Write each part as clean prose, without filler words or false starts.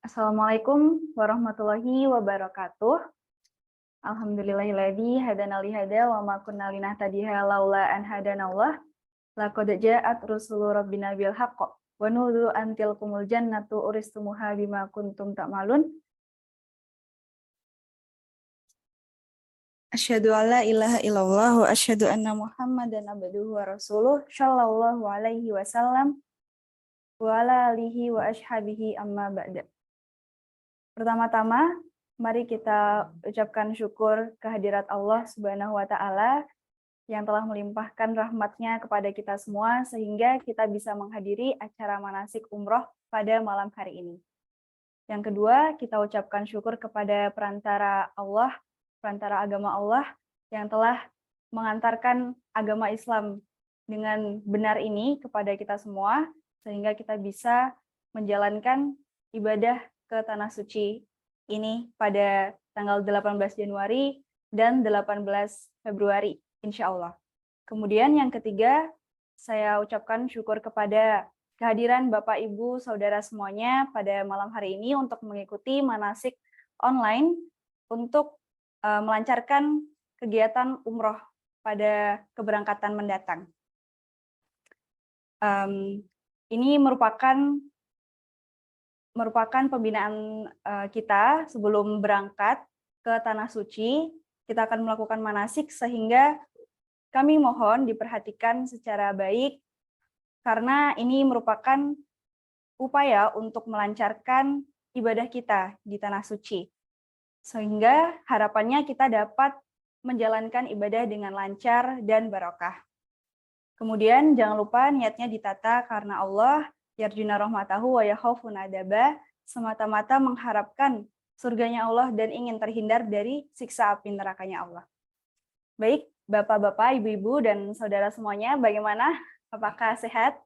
Assalamualaikum warahmatullahi wabarakatuh. Alhamdulillahilladzi hadana li hada wa ma kunna linahtadiya laula an hadanallah. Laqad ja'at rusulu rabbina bil haqq wa nudu antil kumul jannatu uristumuha bima kuntum ta'malun. Asyhadu an la ilaha illallah wa asyhadu anna Muhammadan abduhu wa rasuluh sallallahu alaihi wasallam wa ala alihi wa ashabihi amma ba'da. Pertama-tama, mari kita ucapkan syukur kehadirat Allah Subhanahu wa Ta'ala yang telah melimpahkan rahmat-Nya kepada kita semua, sehingga kita bisa menghadiri acara manasik umroh pada malam hari ini. Yang kedua, kita ucapkan syukur kepada perantara Allah, perantara agama Allah, yang telah mengantarkan agama Islam dengan benar ini kepada kita semua, sehingga kita bisa menjalankan ibadah ke Tanah Suci ini pada tanggal 18 Januari dan 18 Februari, insya Allah. Kemudian yang ketiga, saya ucapkan syukur kepada kehadiran Bapak, Ibu, Saudara semuanya pada malam hari ini untuk mengikuti manasik online untuk melancarkan kegiatan umroh pada keberangkatan mendatang. Ini merupakan pembinaan kita sebelum berangkat ke Tanah Suci. Kita akan melakukan manasik sehingga kami mohon diperhatikan secara baik karena ini merupakan upaya untuk melancarkan ibadah kita di Tanah Suci. Sehingga harapannya kita dapat menjalankan ibadah dengan lancar dan barokah. Kemudian jangan lupa niatnya ditata karena Allah, yarjuna rahmatahu wa yakhafuna adaba, semata-mata mengharapkan surganya Allah dan ingin terhindar dari siksa api nerakanya Allah. Baik, Bapak-bapak, Ibu-ibu, dan saudara semuanya, bagaimana? Apakah sehat?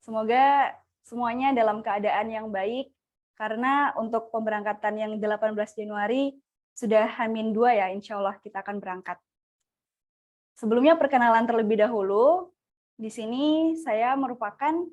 Semoga semuanya dalam keadaan yang baik, karena untuk pemberangkatan yang 18 Januari sudah H-2 ya, insya Allah kita akan berangkat. Sebelumnya perkenalan terlebih dahulu, di sini saya merupakan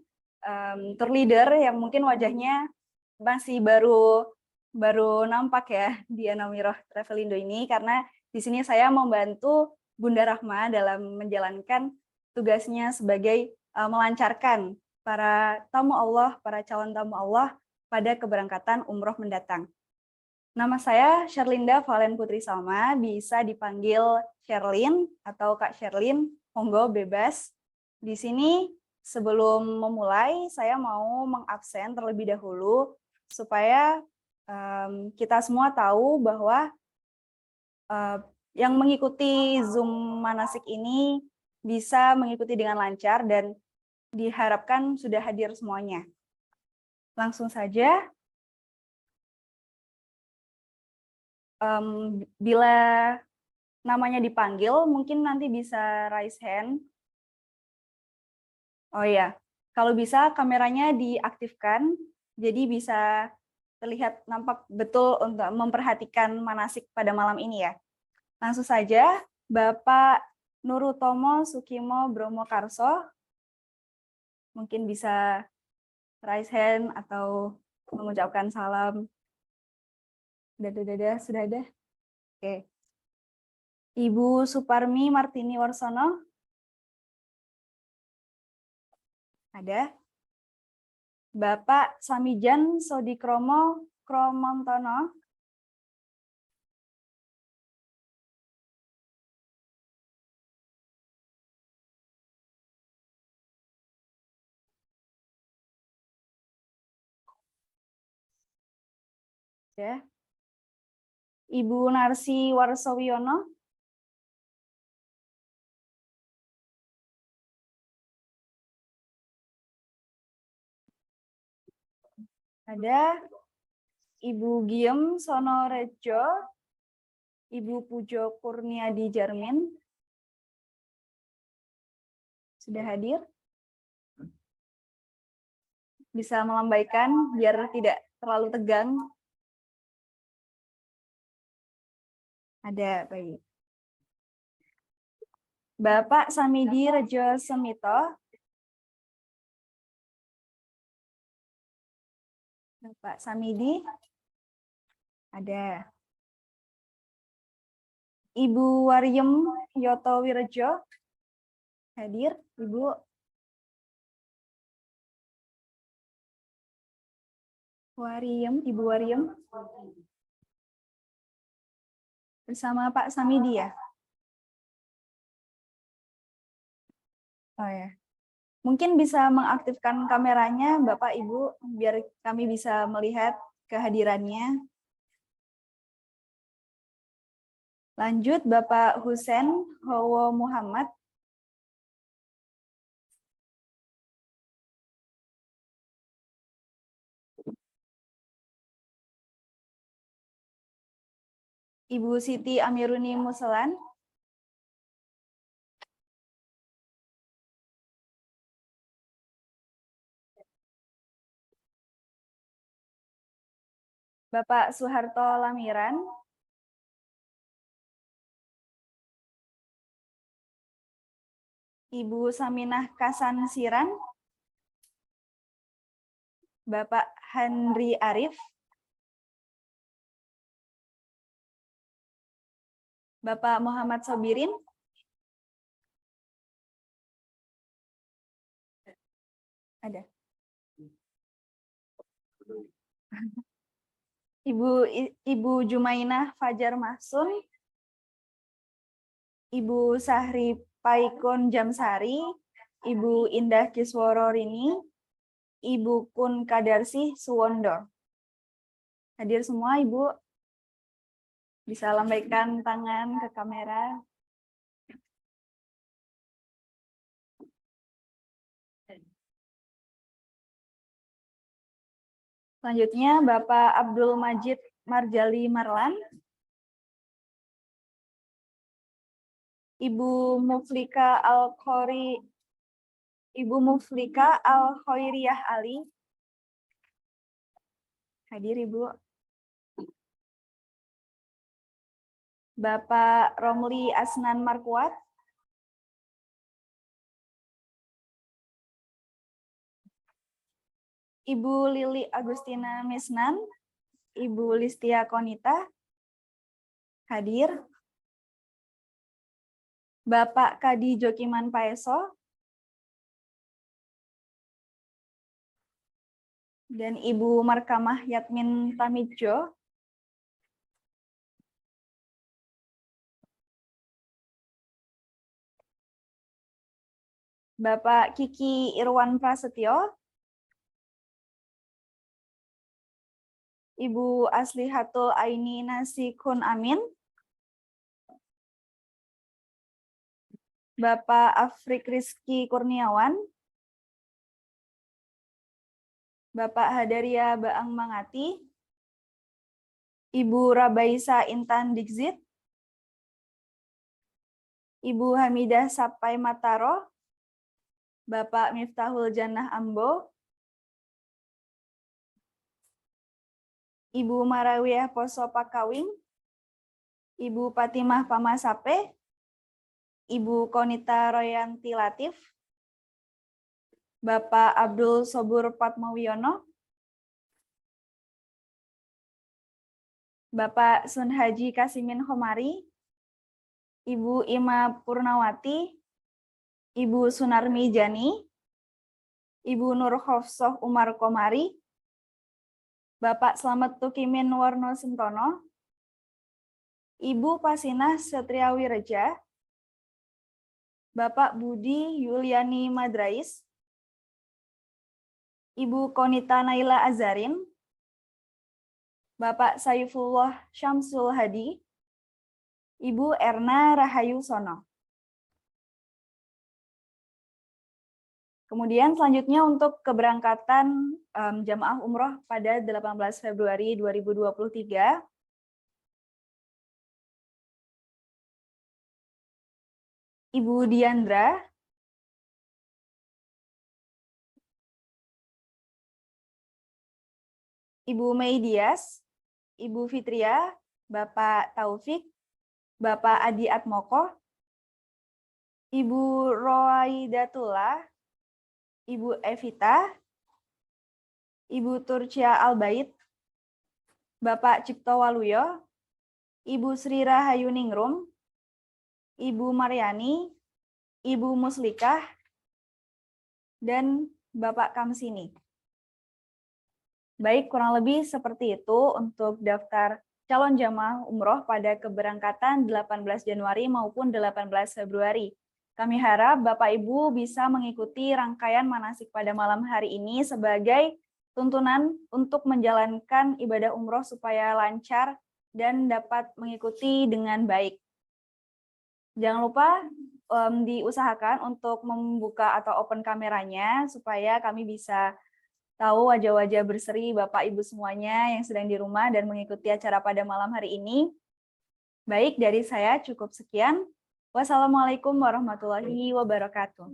tour leader yang mungkin wajahnya masih baru nampak ya di Anamiroh Travelindo ini, karena di sini saya membantu Bunda Rahma dalam menjalankan tugasnya sebagai melancarkan para tamu Allah, para calon tamu Allah pada keberangkatan umroh mendatang. Nama saya Sherlinda Valen Putri Salma, bisa dipanggil Sherlin atau Kak Sherlin, monggo bebas. Di sini sebelum memulai, saya mau mengabsen terlebih dahulu supaya kita semua tahu bahwa yang mengikuti Zoom manasik ini bisa mengikuti dengan lancar dan diharapkan sudah hadir semuanya. Langsung saja. Bila namanya dipanggil, mungkin nanti bisa raise hand. Oh ya, kalau bisa kameranya diaktifkan, jadi bisa terlihat nampak betul untuk memperhatikan manasik pada malam ini ya. Langsung saja, Bapak Nurutomo Sukimo Bromo Karso, mungkin bisa raise hand atau mengucapkan salam. Sudah ada. Oke. Ibu Suparmi Martini Warsono. Ada. Bapak Samijan Sodikromo Kromontono. Ya. Ibu Narsi Warsowiono. Ada. Ibu Giem Sonorejo. Ibu Pujo Kurniadi Jarmin. Sudah hadir? Bisa melambaikan biar tidak terlalu tegang. Ada, baik. Bapak Samidi Rejo Semito. Bapak Samidi. Ada. Ibu Wariem Yoto Wirejo. Hadir, Ibu. Wariem, Ibu Wariem. Bersama Pak Samidi ya? Oh ya. Mungkin bisa mengaktifkan kameranya Bapak Ibu biar kami bisa melihat kehadirannya. Lanjut Bapak Husen Howo Muhammad. Ibu Siti Amiruni Muselan. Bapak Soeharto Lamiran. Ibu Saminah Kasan Siran. Bapak Handri Arif. Bapak Muhammad Sobirin. Ada. Ibu Jumainah Fajar Mahsun. Ibu Sahri Paikon Jamsari. Ibu Indah Kisworo Rini. Ibu Kun Kadarsi Suwondo. Hadir semua, Ibu. Bisa lambaikan tangan ke kamera. Selanjutnya, Bapak Abdul Majid Marjali Marlan. Ibu Muflika Al-Khairiyah Ali. Hadir, Ibu. Bapak Romli Asnan Markuat. Ibu Lili Agustina Misnan. Ibu Listia Konita. Hadir. Bapak Kadi Jokiman Paeso. Dan Ibu Markamah Yatmin Tamidjo. Bapak Kiki Irwan Prasetyo. Ibu Aslihatul Aini Nasikun Amin. Bapak Afrik Rizky Kurniawan. Bapak Hadaria Baang Mangati. Ibu Rabaisa Intan Dikzit. Ibu Hamidah Sapai Mataro. Bapak Miftahul Jannah Ambo. Ibu Marawiyah Poso Pakawing. Ibu Fatimah Pamasape. Ibu Konita Royanti Latif. Bapak Abdul Sobur Patmawiono. Bapak Sun Haji Kasimin Khomari. Ibu Ima Purnawati. Ibu Sunarmi Jani. Ibu Nur Khofsoh Umar Komari. Bapak Slamet Tukimin Warno Sentono. Ibu Pasinah Setriawireja. Bapak Budi Yuliani Madrais. Ibu Konita Naila Azarin. Bapak Saifullah Syamsul Hadi. Ibu Erna Rahayu Sono. Kemudian selanjutnya untuk keberangkatan jamaah umroh pada 18 Februari 2023. Ibu Diandra. Ibu Mei Dias. Ibu Fitria. Bapak Taufik. Bapak Adi Atmoko. Ibu Roaidatullah. Ibu Evita. Ibu Turcia Albait, Bapak Cipto Waluyo, Ibu Sri Rahayu Ningrum, Ibu Mariani, Ibu Muslikah, dan Bapak Kamsini. Baik, kurang lebih seperti itu untuk daftar calon jamaah umroh pada keberangkatan 18 Januari maupun 18 Februari. Kami harap Bapak Ibu bisa mengikuti rangkaian manasik pada malam hari ini sebagai tuntunan untuk menjalankan ibadah umroh supaya lancar dan dapat mengikuti dengan baik. Jangan lupa diusahakan untuk membuka atau open kameranya supaya kami bisa tahu wajah-wajah berseri Bapak Ibu semuanya yang sedang di rumah dan mengikuti acara pada malam hari ini. Baik, dari saya cukup sekian. Wassalamualaikum warahmatullahi wabarakatuh.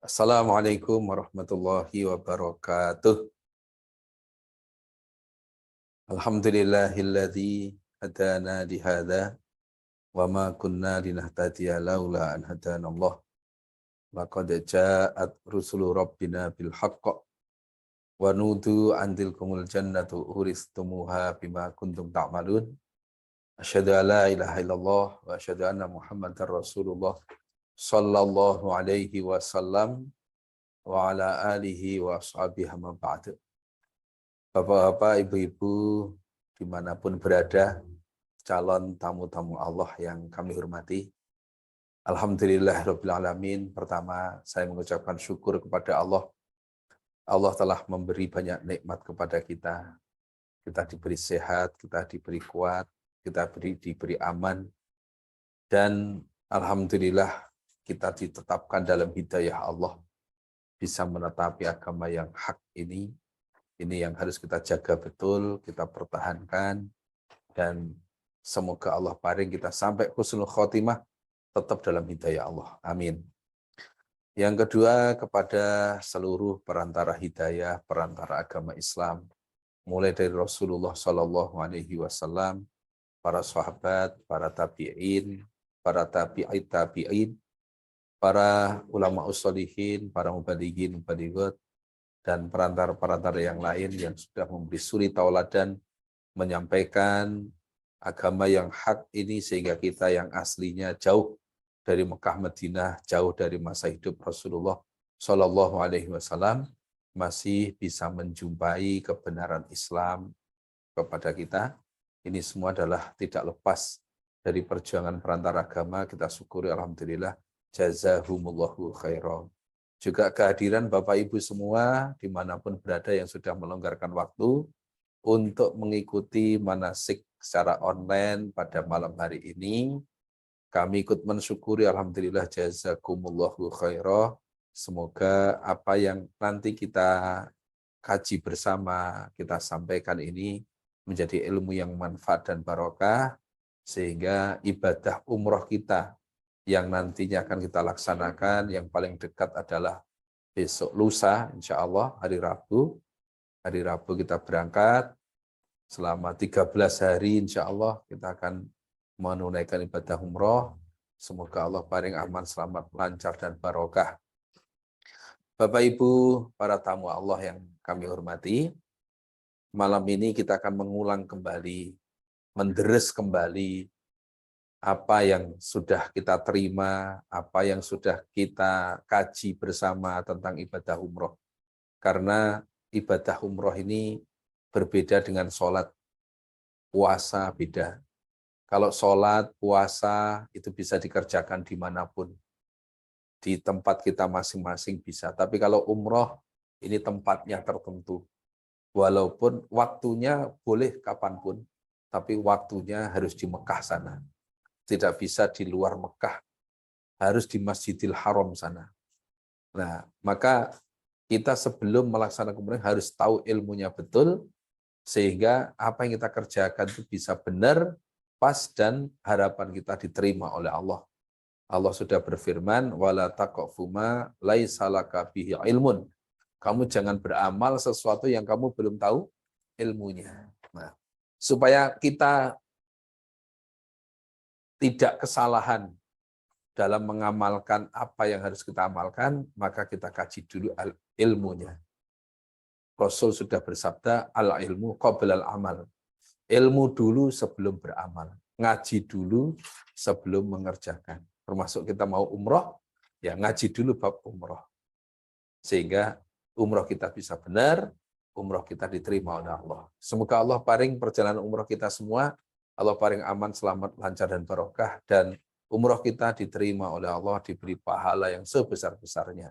Assalamualaikum warahmatullahi wabarakatuh. Alhamdulillahilladzi hadana lihada wa ma kunna linahtadiya laula an hadanallah. Laqad ja'at rusulu rabbina bil haqq wa nudu an tilkumul jannatu uristumuha bima kuntum ta'malun. Asyhadu an la ilaha illallah wa asyhadu anna Muhammadar Rasulullah sallallahu alaihi wasallam wa ala alihi wa ashabihi ma ba'du. Bapak-bapak, ibu-ibu, dimanapun berada, calon tamu-tamu Allah yang kami hormati. Alhamdulillahirabbil alamin. Pertama, saya mengucapkan syukur kepada Allah. Allah telah memberi banyak nikmat kepada kita. Kita diberi sehat, kita diberi kuat, kita diberi aman. Dan alhamdulillah kita ditetapkan dalam hidayah Allah. Bisa menetapi agama yang hak ini. Ini yang harus kita jaga betul, kita pertahankan, dan semoga Allah paring kita sampai husnul khotimah tetap dalam hidayah Allah. Amin. Yang kedua, kepada seluruh perantara hidayah, perantara agama Islam, mulai dari Rasulullah Shallallahu Alaihi Wasallam, para sahabat, para tabi'in, para tabi'in, para ulama usholihin, para mubalighin, mubaligot, dan perantara-perantara yang lain yang sudah memberi suri tauladan menyampaikan agama yang hak ini sehingga kita yang aslinya jauh dari Mekah Madinah, jauh dari masa hidup Rasulullah Shallallahu Alaihi Wasallam masih bisa menjumpai kebenaran Islam kepada kita. Ini semua adalah tidak lepas dari perjuangan perantara agama. Kita syukuri alhamdulillah, jazahumullahu khairan. Juga kehadiran Bapak Ibu semua dimanapun berada yang sudah melonggarkan waktu untuk mengikuti manasik secara online pada malam hari ini. Kami ikut mensyukuri alhamdulillah, jazakumullahu khairan. Semoga apa yang nanti kita kaji bersama, kita sampaikan ini menjadi ilmu yang manfaat dan barokah, sehingga ibadah umroh kita yang nantinya akan kita laksanakan. Yang paling dekat adalah besok lusa, insya Allah hari Rabu. Hari Rabu kita berangkat. Selama 13 hari insya Allah kita akan menunaikan ibadah umroh. Semoga Allah paling aman, selamat, lancar, dan barokah. Bapak Ibu, para tamu Allah yang kami hormati, malam ini kita akan mengulang kembali, menderes kembali apa yang sudah kita terima, apa yang sudah kita kaji bersama tentang ibadah umroh. Karena ibadah umroh ini berbeda dengan sholat, puasa beda. Kalau sholat, puasa itu bisa dikerjakan dimanapun. Di tempat kita masing-masing bisa. Tapi kalau umroh, ini tempatnya tertentu. Walaupun waktunya boleh kapanpun, tapi waktunya harus di Mekah sana. Tidak bisa di luar Mekah, harus di Masjidil Haram sana. Nah, maka kita sebelum melaksanakan umroh harus tahu ilmunya betul, sehingga apa yang kita kerjakan itu bisa benar, pas, dan harapan kita diterima oleh Allah. Allah sudah berfirman, wala taqfu ma laisa laka bihi ilmun. Kamu jangan beramal sesuatu yang kamu belum tahu ilmunya. Nah, supaya kita tidak kesalahan dalam mengamalkan apa yang harus kita amalkan, maka kita kaji dulu ilmunya. Rasul sudah bersabda, al-ilmu qabla al-amal. Ilmu dulu sebelum beramal. Ngaji dulu sebelum mengerjakan. Termasuk kita mau umroh, ya ngaji dulu bab umroh. Sehingga umroh kita bisa benar, umroh kita diterima oleh Allah. Semoga Allah paring perjalanan umroh kita semua, Allah paring aman, selamat, lancar, dan barokah, dan umroh kita diterima oleh Allah, diberi pahala yang sebesar-besarnya.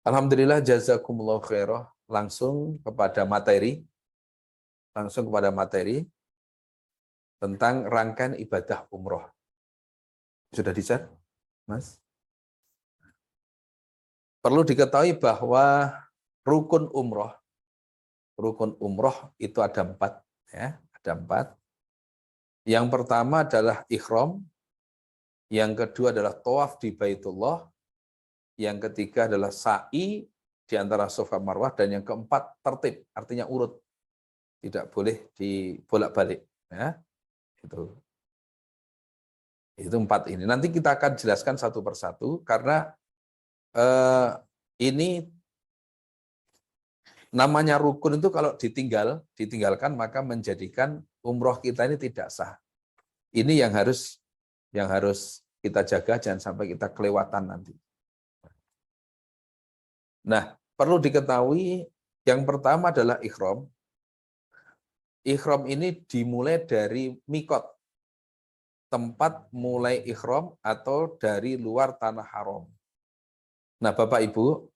Alhamdulillah, jazakumullah khairah. Langsung kepada materi tentang rangkaian ibadah umroh. Sudah di-share, Mas? Perlu diketahui bahwa rukun umroh itu ada 4, ya, ada 4. Yang pertama adalah ikhram, yang kedua adalah tawaf di Baitullah, yang ketiga adalah sa'i di antara Safa Marwah, dan yang keempat tertib, artinya urut, tidak boleh dibolak-balik, ya. Itu 4 ini. Nanti kita akan jelaskan satu persatu karena ini namanya rukun itu kalau ditinggalkan maka menjadikan umroh kita ini tidak sah. Ini yang harus kita jaga, jangan sampai kita kelewatan nanti. Nah, perlu diketahui yang pertama adalah ikhram. Ikhram ini dimulai dari mikot, tempat mulai ikhram atau dari luar tanah haram. Nah, Bapak Ibu,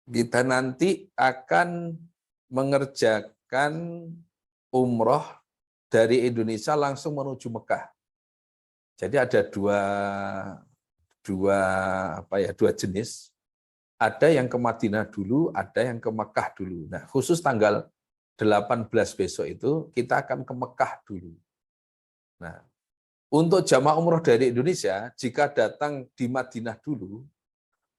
kita nanti akan mengerjakan umroh dari Indonesia langsung menuju Mekah. Jadi ada dua jenis. Ada yang ke Madinah dulu, ada yang ke Mekah dulu. Nah, khusus tanggal 18 besok itu kita akan ke Mekah dulu. Nah, untuk jamaah umroh dari Indonesia, jika datang di Madinah dulu,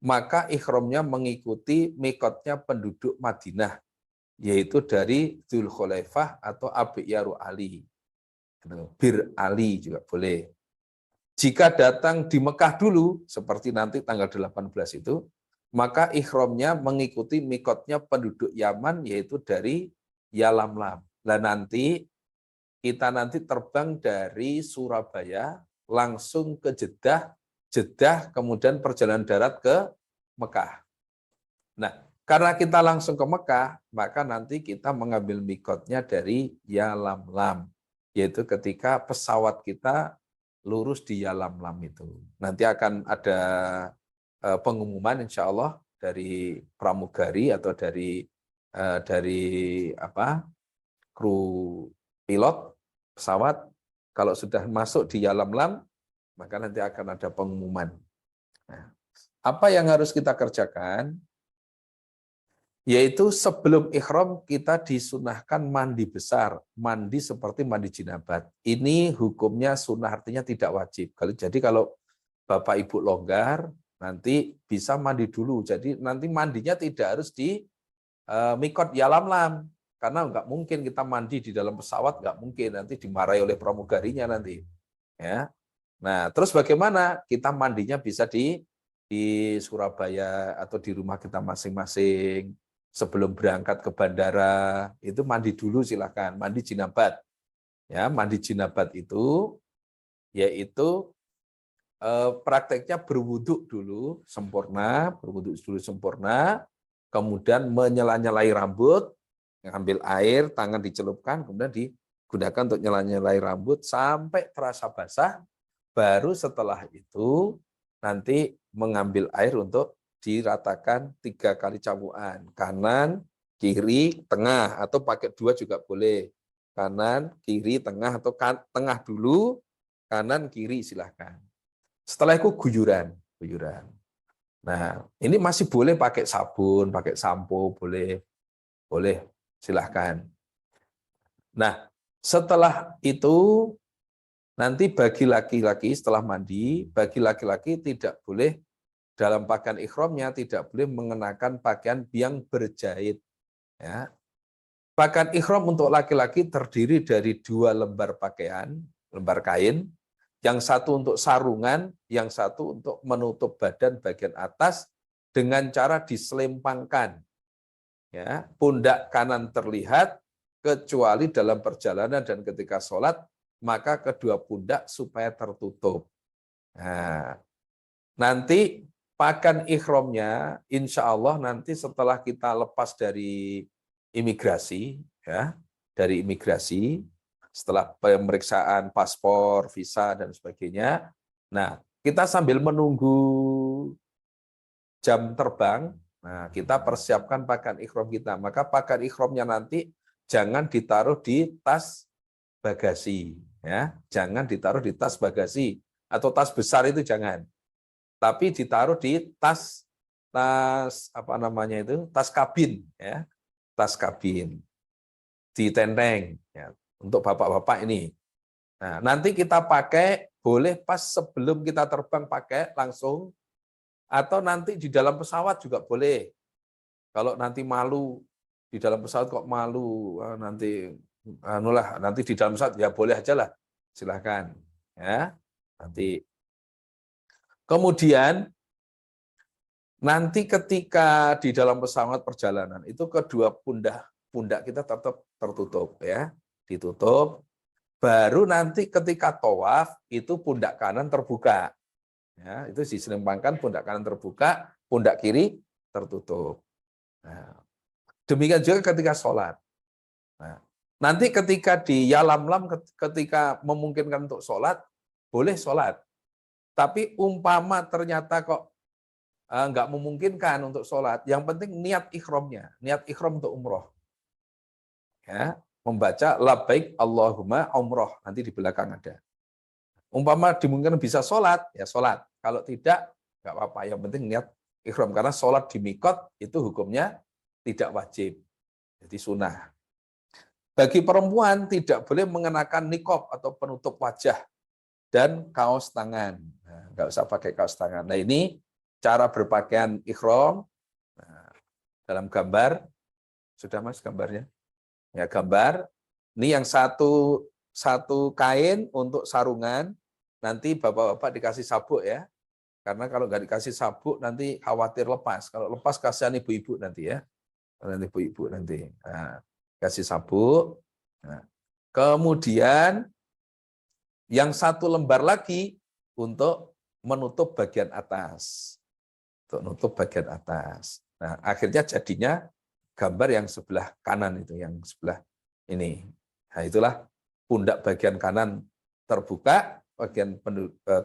maka ikhramnya mengikuti mikotnya penduduk Madinah, yaitu dari Dzulkhulaifah atau Abiyaru Ali. Bir Ali juga boleh. Jika datang di Mekah dulu, seperti nanti tanggal 18 itu, maka ikhramnya mengikuti mikotnya penduduk Yaman, yaitu dari Yalamlam. Nah, kita terbang dari Surabaya langsung ke Jeddah, kemudian perjalanan darat ke Mekah. Nah, karena kita langsung ke Mekah, maka nanti kita mengambil mikotnya dari Yalamlam, yaitu ketika pesawat kita lurus di Yalamlam itu. Nanti akan ada pengumuman insya Allah dari pramugari atau dari kru pilot pesawat, kalau sudah masuk di Yalamlam, maka nanti akan ada pengumuman. Nah, apa yang harus kita kerjakan? Yaitu sebelum ikhram kita disunahkan mandi besar, mandi seperti mandi jinabat. Ini hukumnya sunnah, artinya tidak wajib. Jadi kalau Bapak Ibu longgar, nanti bisa mandi dulu. Jadi nanti mandinya tidak harus di mikot Yalamlam, karena nggak mungkin kita mandi di dalam pesawat, nggak mungkin, nanti dimarahi oleh pramugarinya nanti. Ya. Nah, terus bagaimana kita mandinya bisa di Surabaya atau di rumah kita masing-masing sebelum berangkat ke bandara, itu mandi dulu silakan, mandi jinabat. Ya, mandi jinabat itu yaitu prakteknya berwuduk dulu sempurna, berwuduk dulu sempurna, kemudian menyela-nyelai rambut, ngambil air, tangan dicelupkan, kemudian digunakan untuk nyela-nyelai rambut sampai terasa basah, baru setelah itu nanti mengambil air untuk diratakan 3 kali cabuan, kanan, kiri, tengah, atau pakai 2 juga boleh. Kanan, kiri, tengah, atau tengah dulu, kanan, kiri, silahkan. Setelah itu guyuran, guyuran. Nah, ini masih boleh pakai sabun, pakai sampo, boleh, boleh, silahkan. Nah, setelah itu nanti bagi laki-laki setelah mandi, bagi laki-laki tidak boleh dalam pakaian ikhramnya tidak boleh mengenakan pakaian yang berjahit. Ya. Pakaian ikhram untuk laki-laki terdiri dari 2 lembar pakaian, lembar kain, yang satu untuk sarungan, yang satu untuk menutup badan bagian atas dengan cara diselempangkan. Ya, pundak kanan terlihat kecuali dalam perjalanan dan ketika sholat, maka kedua pundak supaya tertutup. Nah, nanti pakaian ikhramnya, insya Allah nanti setelah kita lepas dari imigrasi, ya, dari imigrasi, setelah pemeriksaan paspor, visa, dan sebagainya. Nah, kita sambil menunggu jam terbang, nah kita persiapkan pakaian ikhram kita. Maka pakaian ikhramnya nanti jangan ditaruh di tas bagasi, ya, jangan ditaruh di tas bagasi atau tas besar itu jangan, tapi ditaruh di tas apa namanya itu, tas kabin, ya, tas kabin. Ditenteng ya, untuk bapak-bapak ini. Nah, nanti kita pakai boleh pas sebelum kita terbang pakai langsung, atau nanti di dalam pesawat juga boleh. Kalau nanti malu di dalam pesawat kok malu, nanti anulah, nanti di dalam pesawat ya boleh aja lah, silahkan ya. Nanti kemudian nanti ketika di dalam pesawat perjalanan itu kedua pundak kita tetap tertutup ya, ditutup. Baru nanti ketika tawaf itu pundak kanan terbuka. Ya, itu diselempangkan pundak kanan terbuka, pundak kiri tertutup. Nah, demikian juga ketika sholat. Nah, nanti ketika di Yalamlam ketika memungkinkan untuk sholat, boleh sholat. Tapi umpama ternyata kok nggak memungkinkan untuk sholat, yang penting niat ikhramnya, niat ikhram untuk umroh. Ya, membaca labbaik Allahumma umroh, nanti di belakang ada. Umpama dimungkinkan bisa sholat, ya sholat. Kalau tidak, nggak apa-apa. Yang penting niat ikhram. Karena sholat di mikot itu hukumnya tidak wajib. Jadi sunnah. Bagi perempuan tidak boleh mengenakan nikob atau penutup wajah dan kaos tangan. Nah, nggak usah pakai kaos tangan. Nah ini cara berpakaian ikhram. Nah, dalam gambar, sudah mas gambarnya? Ya gambar. Ini yang satu kain untuk sarungan. Nanti bapak-bapak dikasih sabuk ya. Karena kalau nggak dikasih sabuk nanti khawatir lepas. Kalau lepas kasihan ibu-ibu nanti ya. Nanti ibu-ibu nanti. Nah, kasih sabuk. Nah, kemudian yang satu lembar lagi untuk menutup bagian atas. Untuk menutup bagian atas. Nah, akhirnya jadinya gambar yang sebelah kanan itu, yang sebelah ini. Nah, itulah pundak bagian kanan terbuka, bagian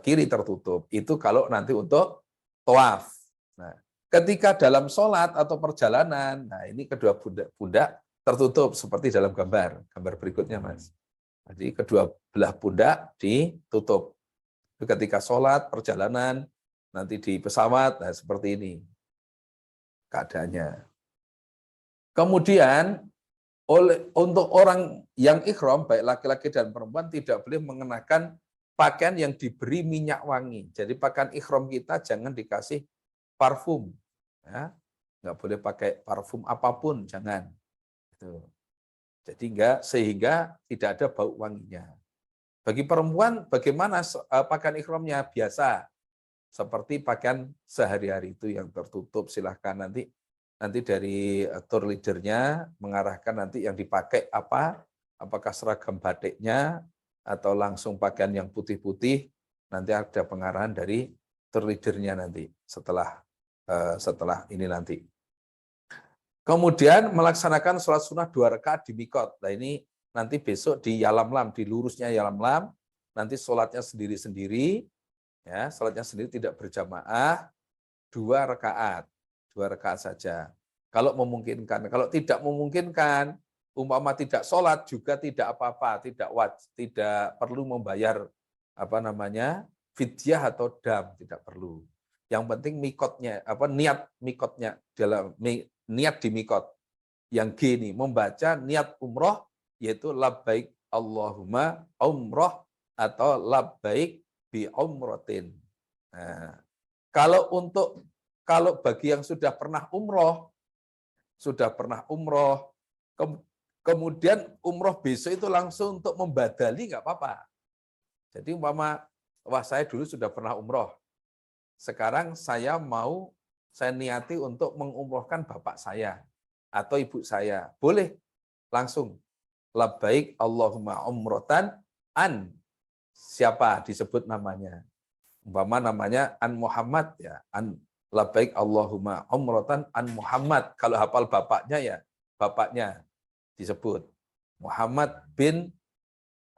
kiri tertutup. Itu kalau nanti untuk tawaf. Nah, ketika dalam sholat atau perjalanan, nah ini kedua pundak tertutup seperti dalam gambar berikutnya, Mas. Jadi kedua belah pundak ditutup. Ketika sholat, perjalanan, nanti di pesawat, nah seperti ini keadaannya. Kemudian untuk orang yang ikhram, baik laki-laki dan perempuan, tidak boleh mengenakan pakaian yang diberi minyak wangi. Jadi pakaian ihram kita jangan dikasih parfum. Ya. Nggak boleh pakai parfum apapun, jangan. Itu. Jadi sehingga tidak ada bau wanginya. Bagi perempuan, bagaimana pakaian ihramnya? Biasa. Seperti pakaian sehari-hari itu yang tertutup, silahkan nanti dari tour leadernya mengarahkan nanti yang dipakai apa, apakah seragam batiknya atau langsung pakaian yang putih-putih, nanti ada pengarahan dari tour leadernya nanti setelah ini nanti. Kemudian melaksanakan sholat sunnah 2 rakaat di mikot. Nah ini nanti besok di Yalamlam, di lurusnya Yalamlam, nanti sholatnya sendiri-sendiri, ya, sholatnya sendiri tidak berjamaah, 2 rakaat saja. Kalau memungkinkan, kalau tidak memungkinkan, umpama tidak sholat juga tidak apa-apa, tidak perlu membayar fidyah atau dam, tidak perlu. Yang penting mikotnya, niat mikotnya dalam niat di mikot. Yang G ini membaca niat umroh yaitu labbaik Allahumma umroh atau labbaik bi umrotin. Nah, kalau bagi yang sudah pernah umroh, kemudian umroh besok itu langsung untuk membadali nggak apa-apa. Jadi umpama, wah saya dulu sudah pernah umroh, sekarang saya niati untuk mengumrohkan bapak saya atau ibu saya, boleh langsung labbaik Allahumma umrotan an siapa disebut namanya. Umpama namanya An Muhammad, ya an labbaik Allahumma umrotan an Muhammad. Kalau hafal bapaknya ya bapaknya disebut Muhammad bin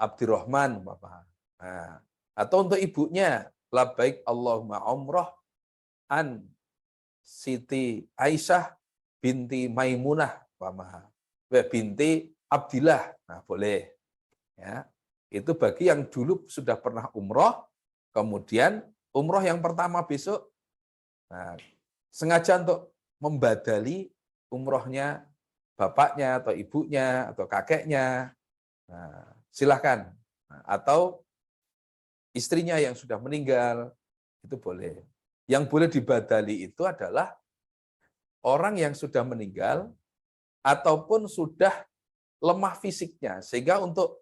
Abdurrahman Bapak. Nah, atau untuk ibunya labbaik Allahumma umroh an Siti Aisyah binti Maimunah binti Abdillah. Nah, boleh. Ya. Itu bagi yang dulu sudah pernah umroh, kemudian umroh yang pertama besok, nah, sengaja untuk membadali umrohnya bapaknya atau ibunya atau kakeknya, nah, silahkan. Nah, atau istrinya yang sudah meninggal, itu boleh. Yang boleh dibadali itu adalah orang yang sudah meninggal ataupun sudah lemah fisiknya, sehingga untuk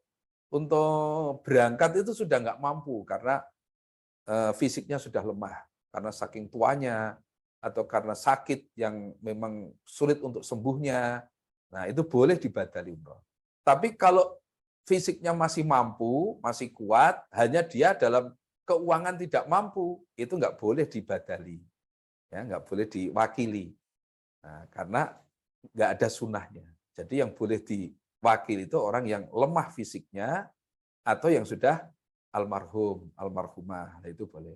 berangkat itu sudah nggak mampu karena fisiknya sudah lemah, karena saking tuanya atau karena sakit yang memang sulit untuk sembuhnya. Nah, itu boleh dibadali umroh. Tapi kalau fisiknya masih mampu, masih kuat, hanya dia dalam keuangan tidak mampu, itu nggak boleh dibadali, ya, nggak boleh diwakili. Nah, karena nggak ada sunnahnya. Jadi yang boleh diwakili itu orang yang lemah fisiknya atau yang sudah almarhum, almarhumah, nah, itu boleh.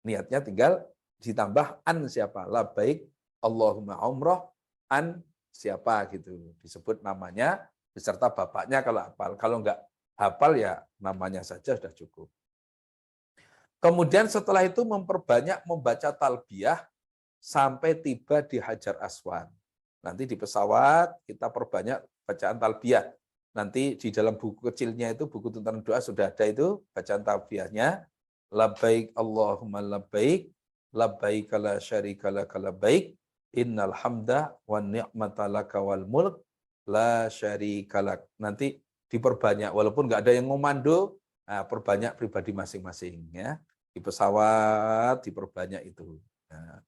Niatnya tinggal ditambah an siapa, labbaik Allahumma umroh an siapa gitu, disebut namanya beserta bapaknya kalau hafal. Kalau nggak hafal ya namanya saja sudah cukup. Kemudian setelah itu memperbanyak membaca talbiyah sampai tiba di Hajar Aswad. Nanti di pesawat kita perbanyak bacaan talbiyah. Nanti di dalam buku kecilnya itu, buku tuntunan doa sudah ada itu bacaan talbiyahnya. Labbaik Allahumma labbaik, labbaik la syarika laka labbaik, innal hamda wan ni'mata laka wal mulk la syarika lak. Nanti diperbanyak, walaupun nggak ada yang ngomando, nah, perbanyak pribadi masing-masing ya. Di pesawat diperbanyak itu. Nah.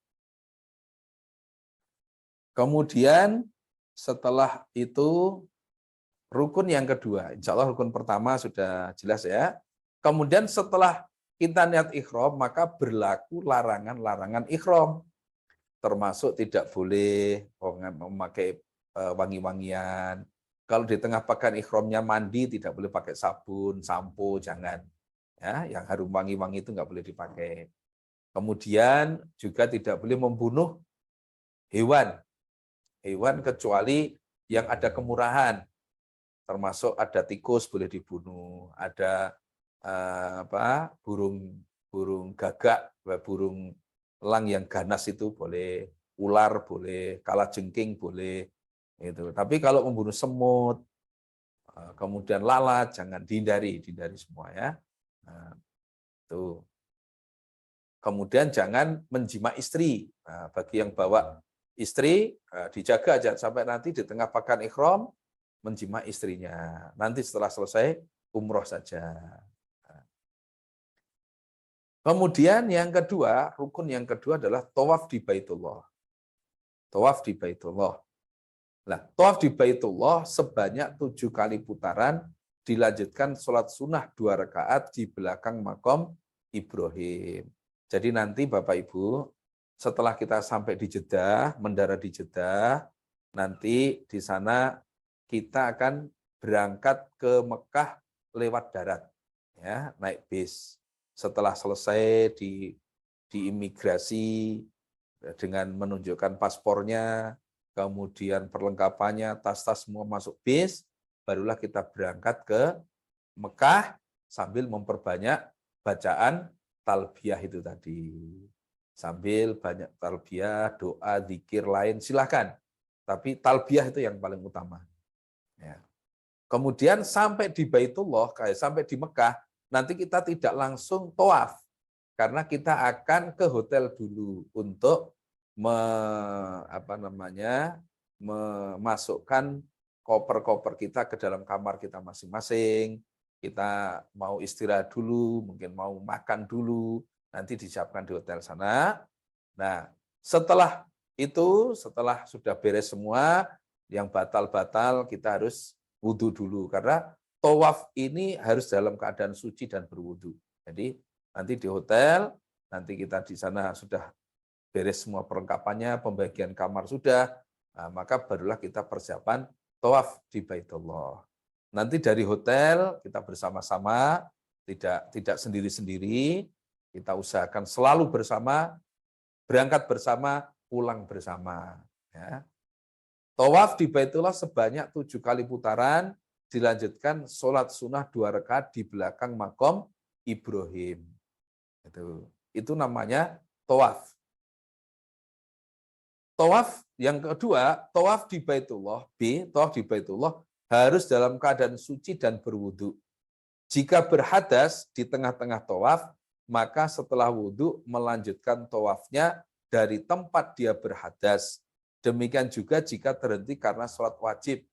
Kemudian setelah itu rukun yang kedua, insya Allah rukun pertama sudah jelas ya. Kemudian setelah kita niat ikhram, maka berlaku larangan-larangan ikhram. Termasuk tidak boleh memakai wangi-wangian. Kalau di tengah pakaian ikhramnya mandi, tidak boleh pakai sabun, sampo, jangan. Ya, yang harum wangi-wangi itu nggak boleh dipakai. Kemudian juga tidak boleh membunuh hewan kecuali yang ada kemurahan, termasuk ada tikus boleh dibunuh, ada burung gagak, burung elang yang ganas itu boleh, ular boleh, kalajengking boleh, itu. Tapi kalau membunuh semut, kemudian lalat, jangan dihindari semua ya. Nah, itu. Kemudian jangan menjima istri. Nah, bagi yang bawa istri, dijaga aja sampai nanti di tengah pakan ikhram menjima istrinya. Nanti setelah selesai umroh saja. Kemudian yang kedua, rukun yang kedua adalah tawaf di Baitullah. Tawaf di Baitullah. Nah, tawaf di Baitullah sebanyak 7 kali putaran, dilanjutkan sholat sunnah 2 rakaat di belakang makom Ibrahim. Jadi nanti Bapak Ibu, setelah kita sampai di Jeddah, mendarat di Jeddah, nanti di sana kita akan berangkat ke Mekah lewat darat, ya, naik bis. Setelah selesai di imigrasi dengan menunjukkan paspornya, kemudian perlengkapannya, tas-tas semua masuk bis, barulah kita berangkat ke Mekah sambil memperbanyak bacaan talbiyah itu tadi. Sambil banyak talbiyah, doa, zikir lain, silakan. Tapi talbiyah itu yang paling utama. Ya. Kemudian sampai di Baitullah, sampai di Mekah, nanti kita tidak langsung tawaf. Karena kita akan ke hotel dulu untuk memasukkan koper-koper kita ke dalam kamar kita masing-masing. Kita mau istirahat dulu, mungkin mau makan dulu, nanti disiapkan di hotel sana. Nah, setelah itu, setelah sudah beres semua, yang batal-batal kita harus wudhu dulu. Karena tawaf ini harus dalam keadaan suci dan berwudhu. Jadi nanti di hotel, nanti kita di sana sudah beres semua perlengkapannya, pembagian kamar sudah, nah, maka barulah kita persiapan tawaf di Baitullah. Nanti dari hotel kita bersama-sama, tidak sendiri-sendiri, kita usahakan selalu bersama, berangkat bersama, pulang bersama. Ya. Tawaf di Baitullah sebanyak 7 kali putaran, dilanjutkan sholat sunnah 2 rakaat di belakang makom Ibrahim. Itu namanya tawaf. Tawaf yang kedua, tawaf di Baitullah, tawaf di Baitullah harus dalam keadaan suci dan berwudu. Jika berhadas di tengah-tengah tawaf, maka setelah wudu melanjutkan tawafnya dari tempat dia berhadas. Demikian juga jika terhenti karena sholat wajib.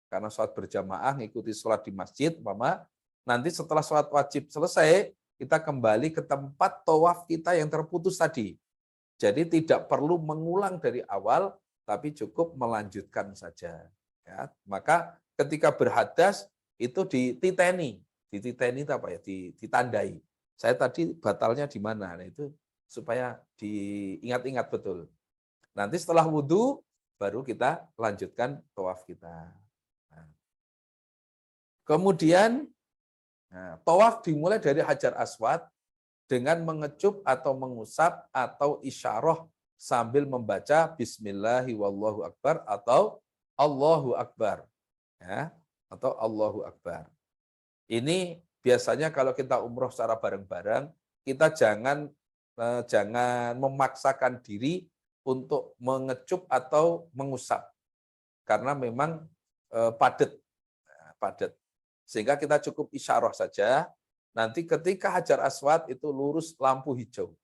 Karena sholat berjamaah, mengikuti sholat di masjid, Mama, nanti setelah sholat wajib selesai, kita kembali ke tempat tawaf kita yang terputus tadi. Jadi tidak perlu mengulang dari awal, tapi cukup melanjutkan saja. Ya, maka ketika berhadas itu dititeni itu apa ya? Ditandai. Saya tadi batalnya di mana? Nah, itu supaya diingat-ingat betul. Nanti setelah wudhu baru kita lanjutkan tawaf kita. Nah. Kemudian tawaf dimulai dari Hajar Aswad dengan mengecup atau mengusap atau isyarah sambil membaca Bismillahi wallahu akbar atau Allahu akbar. Ya, atau Allahu akbar. Ini biasanya kalau kita umroh secara bareng-bareng, kita jangan memaksakan diri untuk mengecup atau mengusap. Karena memang padat. Sehingga kita cukup isyarah saja. Nanti ketika Hajar Aswad itu lurus lampu hijau.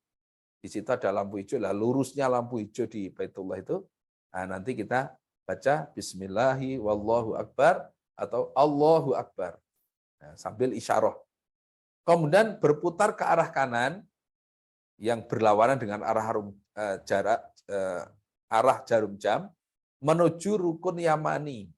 Di situ ada lampu hijau, lah lurusnya lampu hijau di Baitullah itu. Nah, nanti kita baca Bismillahi wallahu akbar atau Allahu akbar. Nah, sambil isyarah. Kemudian berputar ke arah kanan yang berlawanan dengan arah jarum jam menuju rukun Yamani.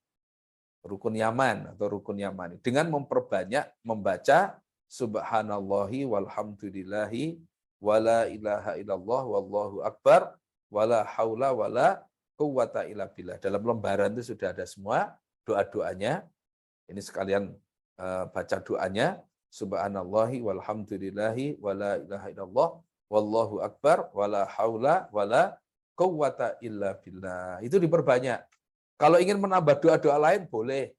Rukun Yaman atau rukun Yamani dengan memperbanyak membaca Subhanallahi walhamdulillahi wala ilaha illallah wallahu akbar wala haula wala quwwata illa billah. Dalam lembaran itu sudah ada semua doa-doanya. Ini sekalian baca doanya. Subhanallahi walhamdulillahi wala ilaha illallah wallahu akbar wala haula wala quwwata illa billah. Itu diperbanyak. Kalau ingin menambah doa-doa lain boleh.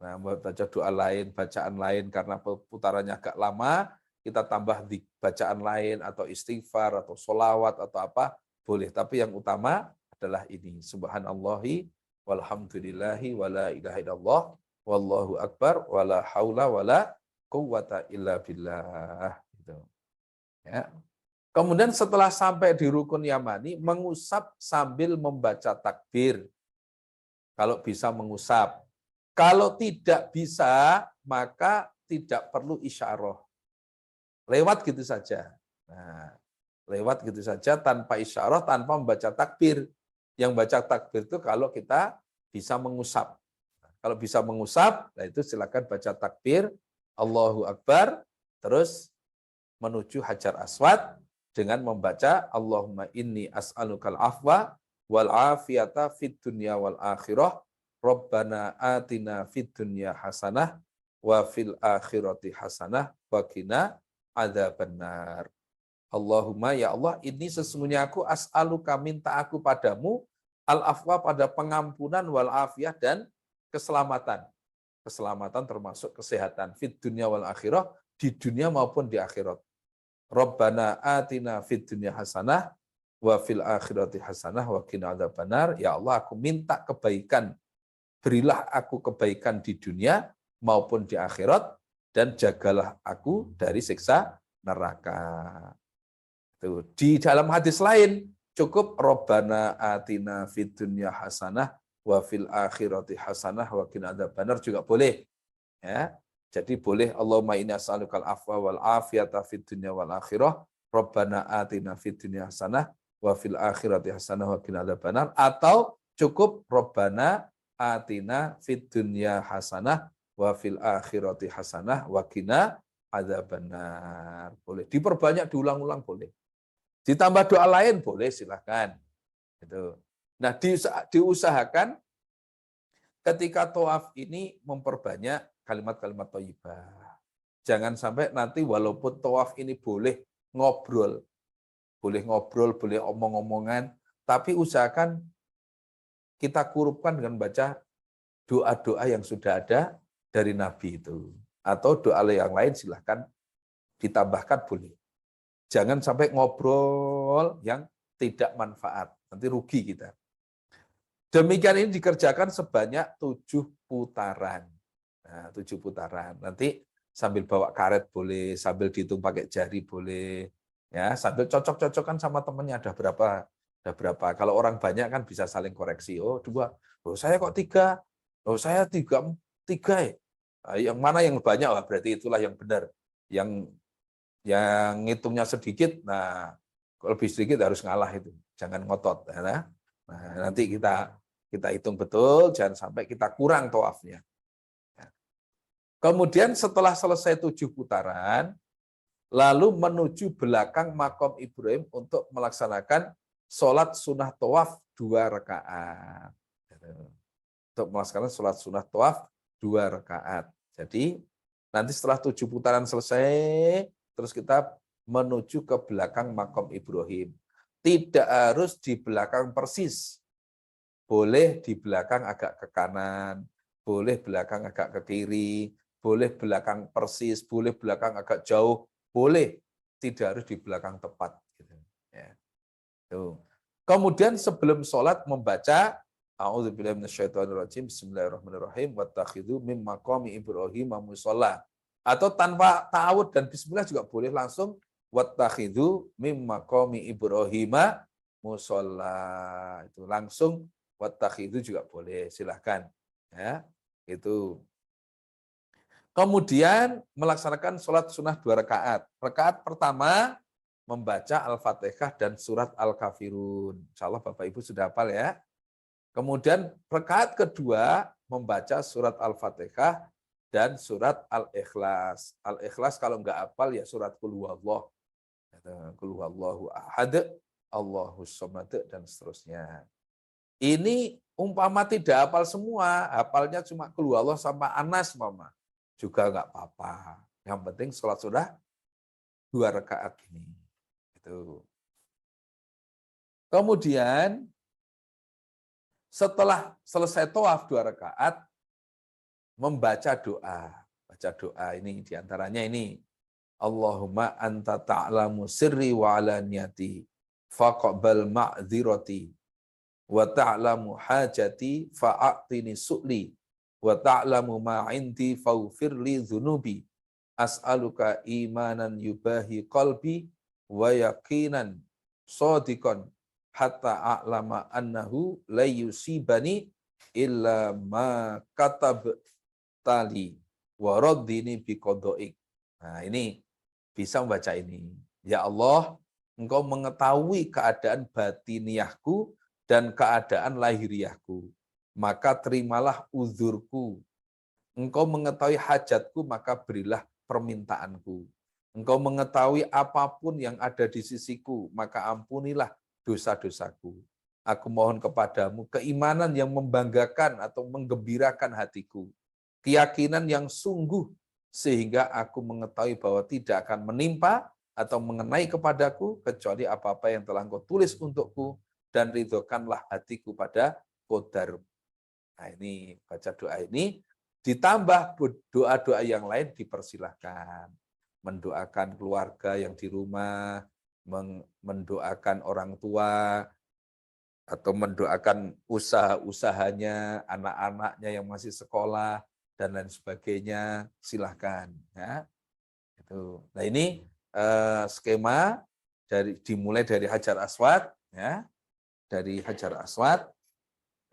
Nah, baca doa lain, bacaan lain karena putarannya agak lama, kita tambah di bacaan lain atau istighfar atau sholawat atau apa, boleh. Tapi yang utama adalah ini. Subhanallahi walhamdulillahi wala ilaha illallah wallahu akbar, wala haula wala quwwata illa billah. Gitu. Ya. Kemudian setelah sampai di rukun yamani, mengusap sambil membaca takbir. Kalau bisa mengusap. Kalau tidak bisa, maka tidak perlu isyarah. Lewat gitu saja. Nah, lewat gitu saja tanpa isyarah, tanpa membaca takbir. Yang baca takbir itu kalau kita bisa mengusap. Kalau bisa mengusap, nah itu silakan baca takbir, Allahu Akbar, terus menuju Hajar Aswad dengan membaca Allahumma inni as'alukal afwa wal afiyata fid dunya wal akhirah, Rabbana atina fid dunya hasanah wa fil akhirati hasanah wa qina adzabannar. Allahumma ya Allah, ini sesungguhnya aku as'aluka, minta aku padamu al-afwa, pada pengampunan, wal afiyah, dan keselamatan. Keselamatan termasuk kesehatan fid dunya wal akhirah, di dunia maupun di akhirat. Rabbana atina fid dunya hasanah wa fil akhirati hasanah wa qina adzabannar. Ya Allah, aku minta kebaikan. Berilah aku kebaikan di dunia maupun di akhirat, dan jagalah aku dari siksa neraka. Tuh. Di dalam hadis lain cukup Rabbana atina fid dunya hasanah wa fil akhirati hasanah wa qina adzabannar juga boleh. Ya. Jadi boleh Allahumma inni as'alukal afwa wal afiyata fid dunya wal akhirah, Rabbana atina fid dunya hasanah wa fil akhirati hasanah wa qina adzabannar, atau cukup Rabbana atina fid dunya hasanah wa fil akhirati hasanah wa qina adzabannar. Boleh diperbanyak, diulang-ulang boleh. Ditambah doa lain boleh, silakan. Gitu. Nah, diusahakan ketika tawaf ini memperbanyak kalimat-kalimat thayyibah. Jangan sampai nanti walaupun tawaf ini boleh ngobrol, boleh omong-omongan, tapi usahakan kita kurupkan dengan baca doa-doa yang sudah ada dari Nabi itu. Atau doa yang lain silahkan ditambahkan boleh. Jangan sampai ngobrol yang tidak manfaat, nanti rugi kita. Demikian ini dikerjakan sebanyak 7 putaran. Nah, 7 putaran. Nanti sambil bawa karet boleh, sambil dihitung pakai jari boleh. Ya, sambil cocok-cocokan sama temannya, ada berapa. Ada berapa. Kalau orang banyak kan bisa saling koreksi. Oh, 2. Oh, saya kok 3. Oh, saya 3 ya. Nah, yang mana yang banyak? Wah, berarti itulah yang benar. Yang ngitungnya sedikit, nah lebih sedikit harus ngalah itu, jangan ngotot. Nah, nanti kita hitung betul, jangan sampai kita kurang tawafnya. Kemudian setelah selesai 7 putaran, lalu menuju belakang makom Ibrahim untuk melaksanakan sholat sunnah tawaf 2 rakaat. Untuk melaksanakan sholat sunnah tawaf 2 rakaat. Jadi nanti setelah 7 putaran selesai, terus kita menuju ke belakang makom Ibrahim. Tidak harus di belakang persis. Boleh di belakang agak ke kanan, boleh belakang agak ke kiri, boleh belakang persis, boleh belakang agak jauh, boleh. Tidak harus di belakang tepat. Ya. Tuh. Kemudian sebelum sholat membaca A'udzubillahi minasyaitonirrajim, bismillahirrahmanirrahim, wattakhidhu mim maqami Ibrahim musholla. Atau tanpa ta'awud dan bismillah juga boleh, langsung wattakhidhu mim maqami Ibrahim musholla. Itu langsung wattakhidhu juga boleh, silahkan. Ya, itu. Kemudian melaksanakan sholat sunnah 2 rakaat. Rakaat pertama membaca Al-Fatihah dan surat Al-Kafirun. Insyaallah Bapak Ibu sudah hafal ya. Kemudian rakaat kedua membaca surat Al-Fatihah dan surat Al-Ikhlas. Al-Ikhlas kalau enggak hafal ya surat Qul huwallah. Qul huwallahu ahad, Allahus samad, dan seterusnya. Ini umpama tidak hafal semua, hafalnya cuma Qul huwallah sama Anas mama, juga enggak apa-apa. Yang penting sholat sudah 2 rakaat ini. Itu. Kemudian setelah selesai tawaf 2 rakaat, membaca doa. Baca doa ini diantaranya ini. Allahumma anta ta'lamu sirri wa alaniyati faqbal ma'dzirati wa ta'lamu hajati fa'atini su'li wa ta'lamu ma 'indi faghfir li dzunubi as'aluka imanan yubahi qalbi wa yaqinan shadiqan hatta a'lama annahu la yusibani illa ma katab tali wa raddini bi qadaik. Nah, ini bisa membaca ini. Ya Allah, Engkau mengetahui keadaan batiniahku dan keadaan lahiriahku. Maka terimalah uzurku. Engkau mengetahui hajatku, maka berilah permintaanku. Engkau mengetahui apapun yang ada di sisiku, maka ampunilah dosa-dosaku. Aku mohon kepadamu keimanan yang membanggakan atau menggembirakan hatiku. Keyakinan yang sungguh sehingga aku mengetahui bahwa tidak akan menimpa atau mengenai kepadaku kecuali apa-apa yang telah Engkau tulis untukku dan ridhokanlah hatiku pada qadar. Nah, ini baca doa ini ditambah doa-doa yang lain dipersilahkan. Mendoakan keluarga yang di rumah, mendoakan orang tua, atau mendoakan usaha-usahanya, anak-anaknya yang masih sekolah, dan lain sebagainya, silahkan. Ya. Itu. Nah ini skema dimulai dari Hajar Aswad, ya, dari Hajar Aswad,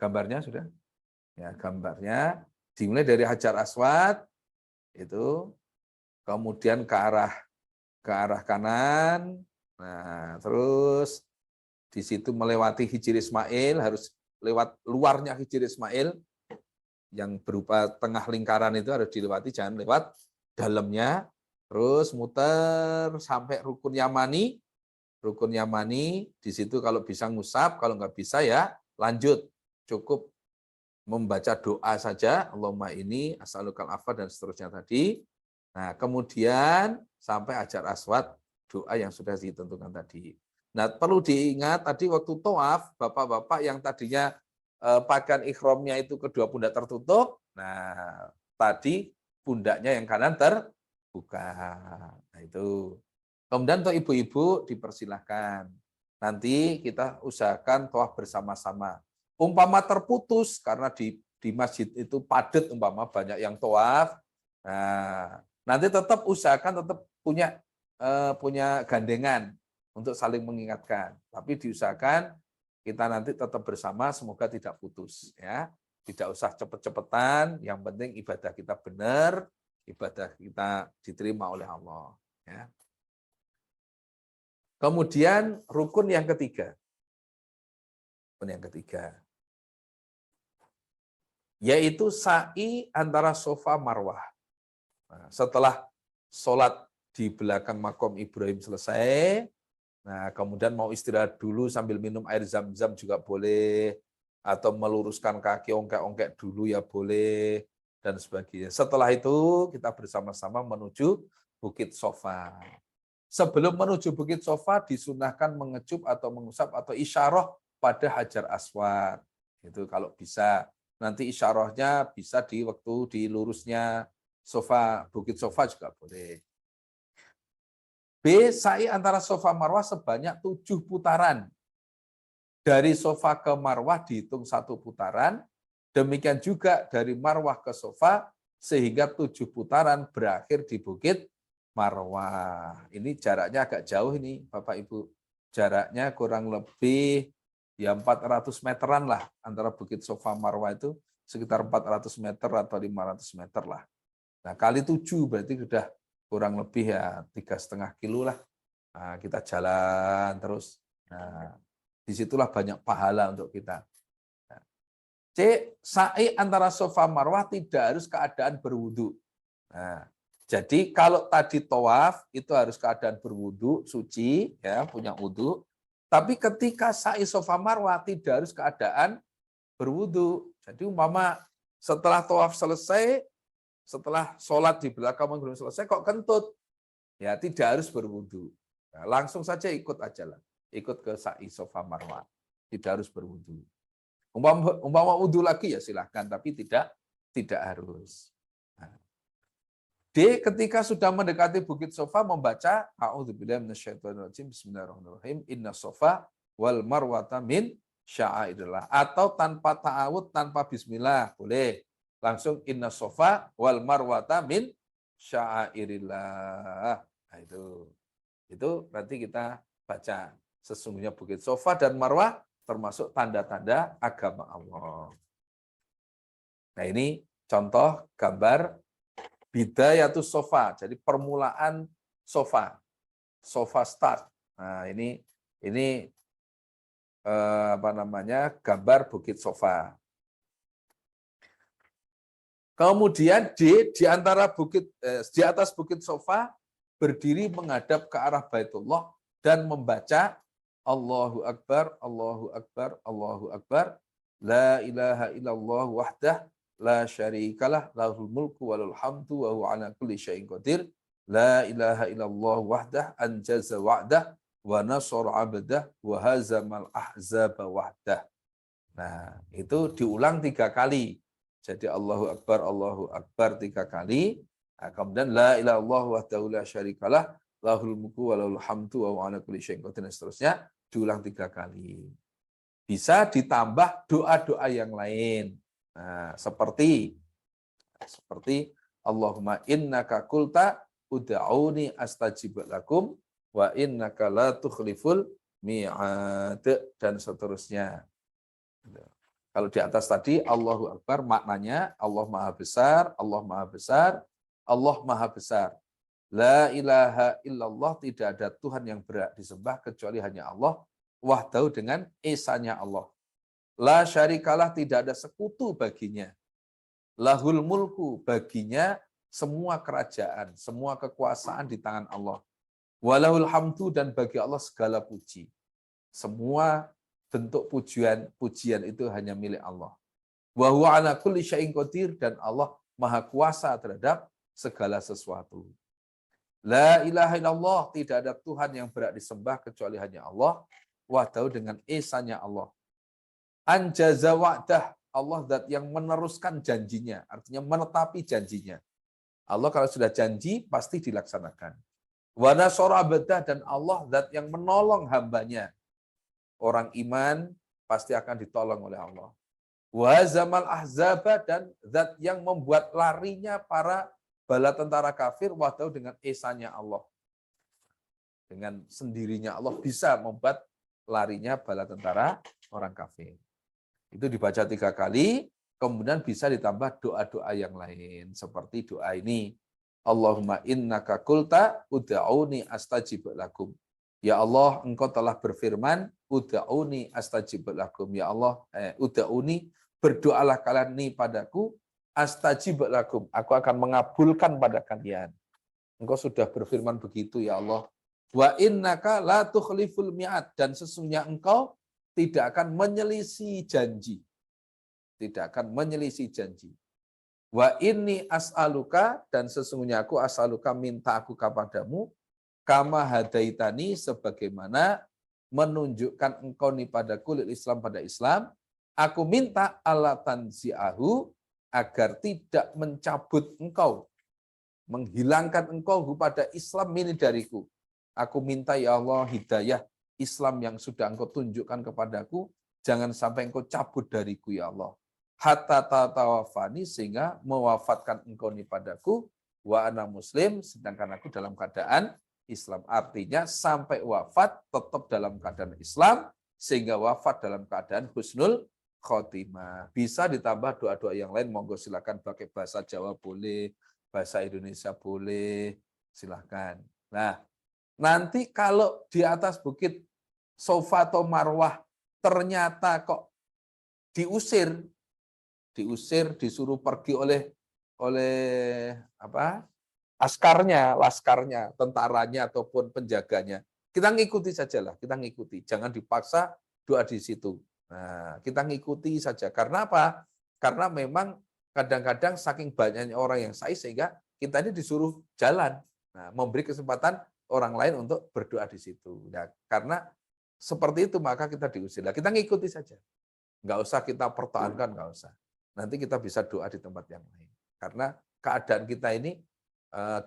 gambarnya sudah, ya gambarnya dimulai dari Hajar Aswad itu, kemudian ke arah kanan, nah terus di situ melewati Hijri Ismail, harus lewat luarnya Hijri Ismail, yang berupa tengah lingkaran itu harus dilewati, jangan lewat dalamnya. Terus muter sampai Rukun Yamani. Rukun Yamani, di situ kalau bisa ngusap, kalau nggak bisa ya lanjut. Cukup membaca doa saja, Allahumma ini, as'alukal afwa, dan seterusnya tadi. Nah, kemudian sampai Hajar Aswad, doa yang sudah ditentukan tadi. Nah, perlu diingat tadi waktu tawaf, bapak-bapak yang tadinya pakaian ikhramnya itu kedua pundak tertutup, nah tadi pundaknya yang kanan terbuka. Nah, itu. Kemudian untuk ibu-ibu dipersilahkan. Nanti kita usahakan tawaf bersama-sama. Umpama terputus karena di masjid itu padat, umpama banyak yang tawaf. Nah, nanti tetap usahakan tetap punya gandengan untuk saling mengingatkan. Tapi diusahakan kita nanti tetap bersama, semoga tidak putus. Ya, tidak usah cepet-cepetan. Yang penting ibadah kita benar, ibadah kita diterima oleh Allah. Ya. Kemudian rukun yang ketiga. Rukun yang ketiga. Yaitu sa'i antara Sofa Marwah. Nah, setelah sholat di belakang makom Ibrahim selesai, nah kemudian mau istirahat dulu sambil minum air zam-zam juga boleh, atau meluruskan kaki ongkek-ongkek dulu ya boleh, dan sebagainya. Setelah itu kita bersama-sama menuju Bukit Sofa. Sebelum menuju Bukit Sofa disunahkan mengecup atau mengusap atau isyarah pada Hajar Aswad. Itu kalau bisa. Nanti isyarahnya bisa di waktu di lurusnya Sofa, Bukit Sofa juga boleh. B, sa'i antara Sofa Marwah sebanyak 7 putaran. Dari Sofa ke Marwah dihitung 1 putaran. Demikian juga dari Marwah ke Sofa, sehingga 7 putaran berakhir di Bukit Marwah. Ini jaraknya agak jauh ini, Bapak Ibu. Jaraknya kurang lebih ya 400 meteran lah. Antara Bukit Sofa Marwah itu sekitar 400 meter atau 500 meter lah. Nah, kali 7 berarti sudah kurang lebih ya 3,5 kilo lah. Nah, kita jalan terus. Nah, disitulah banyak pahala untuk kita. Nah, C, sa'i antara Sofa Marwah tidak harus keadaan berwudu. Nah, jadi kalau tadi tawaf itu harus keadaan berwudu, suci, ya punya wudu. Tapi ketika sa'i Sofa Marwah tidak harus keadaan berwudu. Jadi umpama setelah tawaf selesai, setelah sholat di belakang belum selesai kok kentut, ya tidak harus berwudu. Nah, langsung saja ikut aja lah, ikut ke sa'i Sofa Marwah, tidak harus berwudu. Umpama wudu lagi ya silahkan, tapi tidak harus. Nah. D, ketika sudah mendekati Bukit Sofa membaca A'udzubillahi minasyaitonirrajim, Bismillahirrahmanirrahim, Inna Sofa wal Marwata min sya'airillah, atau tanpa ta'awud, tanpa bismillah boleh. langsung inna sofa wal marwata min sya'airillah. Nah, itu nanti kita baca. Sesungguhnya Bukit Sofa dan Marwah termasuk tanda-tanda agama Allah. Nah, ini contoh gambar bidayatus sofa. Jadi permulaan sofa. Sofa start. Nah, ini gambar Bukit Sofa. Kemudian di antara di atas Bukit Sofa berdiri menghadap ke arah Baitullah dan membaca Allahu Akbar, Allahu Akbar, Allahu Akbar, la ilaha illallah wahdah, la syarikalah, lahul mulku walul hamdu wa huwa ala kulli syai'in qadir, la ilaha illallah wahdah, anjaza wa'dah, wa nasar abdah, wa hazamal ahzaba wahdah. Nah, itu diulang 3 kali. Jadi Allahu Akbar 3 kali. Nah, kemudian la ilaha illallah wahdahu la syarikalah, lahul mulku walahul hamdu wa huwa ala kulli syai'in qadir, dan seterusnya diulang 3 kali. Bisa ditambah doa-doa yang lain. Nah, seperti Allahumma innaka qulta ud'auni astajib lakum wa innaka la tukhliful mi'ad, dan seterusnya. Kalau di atas tadi Allahu Akbar maknanya Allah Maha Besar, Allah Maha Besar, Allah Maha Besar. La ilaha illallah, tidak ada Tuhan yang berhak disembah kecuali hanya Allah, wahdahu dengan esanya Allah. La syarikalah, tidak ada sekutu baginya. Lahul mulku, baginya semua kerajaan, semua kekuasaan di tangan Allah. Walahul hamdu, dan bagi Allah segala puji. Semua bentuk pujian itu hanya milik Allah. Wa huwa ala kulli syai'in qadir, dan Allah Maha Kuasa terhadap segala sesuatu. La ilaha illallah, tidak ada Tuhan yang berhak disembah kecuali hanya Allah, wahdahu dengan esanya Allah. Anjaza wa'dah, Allah zat yang meneruskan janjinya, artinya menetapi janjinya. Allah kalau sudah janji pasti dilaksanakan. Wa nasara abdah, dan Allah zat yang menolong hambanya. Orang iman pasti akan ditolong oleh Allah. Wa zamal ahzaba, dan zat yang membuat larinya para bala tentara kafir, wahdahu dengan esanya Allah. Dengan sendirinya Allah bisa membuat larinya bala tentara orang kafir. Itu dibaca 3 kali, kemudian bisa ditambah doa-doa yang lain. Seperti doa ini. Allahumma innaka qulta ud'auni astajib lakum. Ya Allah, Engkau telah berfirman, ud'auni astajib lakum. Ya Allah, ud'auni, berdoalah kalian ini padaku, astajib lakum, aku akan mengabulkan pada kalian. Engkau sudah berfirman begitu ya Allah. Wa innaka la tukhliful mi'ad, dan sesungguhnya Engkau tidak akan menyelisih janji. Tidak akan menyelisih janji. Wa inni as'aluka, dan sesungguhnya aku as'aluka, minta aku kepadamu, kama hadaitani, sebagaimana menunjukkan Engkau ni padaku lil Islam, pada Islam. Aku minta ala tanzi'ahu, agar tidak mencabut Engkau, menghilangkan Engkau pada Islam ini dariku. Aku minta ya Allah hidayah Islam yang sudah Engkau tunjukkan kepadaku, jangan sampai Engkau cabut dariku ya Allah. Hatta tatawafani, sehingga mewafatkan Engkau ini padaku, wa ana muslim, sedangkan aku dalam keadaan Islam. Artinya sampai wafat tetap dalam keadaan Islam, sehingga wafat dalam keadaan husnul khotimah. Bisa ditambah doa-doa yang lain, monggo silakan, pakai bahasa Jawa boleh, bahasa Indonesia boleh, silakan. Nah, nanti kalau di atas Bukit Sofa atau Marwah ternyata kok diusir, disuruh pergi oleh laskarnya, tentaranya ataupun penjaganya. Kita ngikuti sajalah, kita ngikuti. Jangan dipaksa doa di situ. Nah, kita ngikuti saja. Karena apa? Karena memang kadang-kadang saking banyaknya orang yang sa'i, sehingga kita ini disuruh jalan. Nah, memberi kesempatan orang lain untuk berdoa di situ. Nah, karena seperti itu maka kita diusir. Nah, kita ngikuti saja. Nggak usah kita pertahankan, nggak usah. Nanti kita bisa doa di tempat yang lain. Karena keadaan kita ini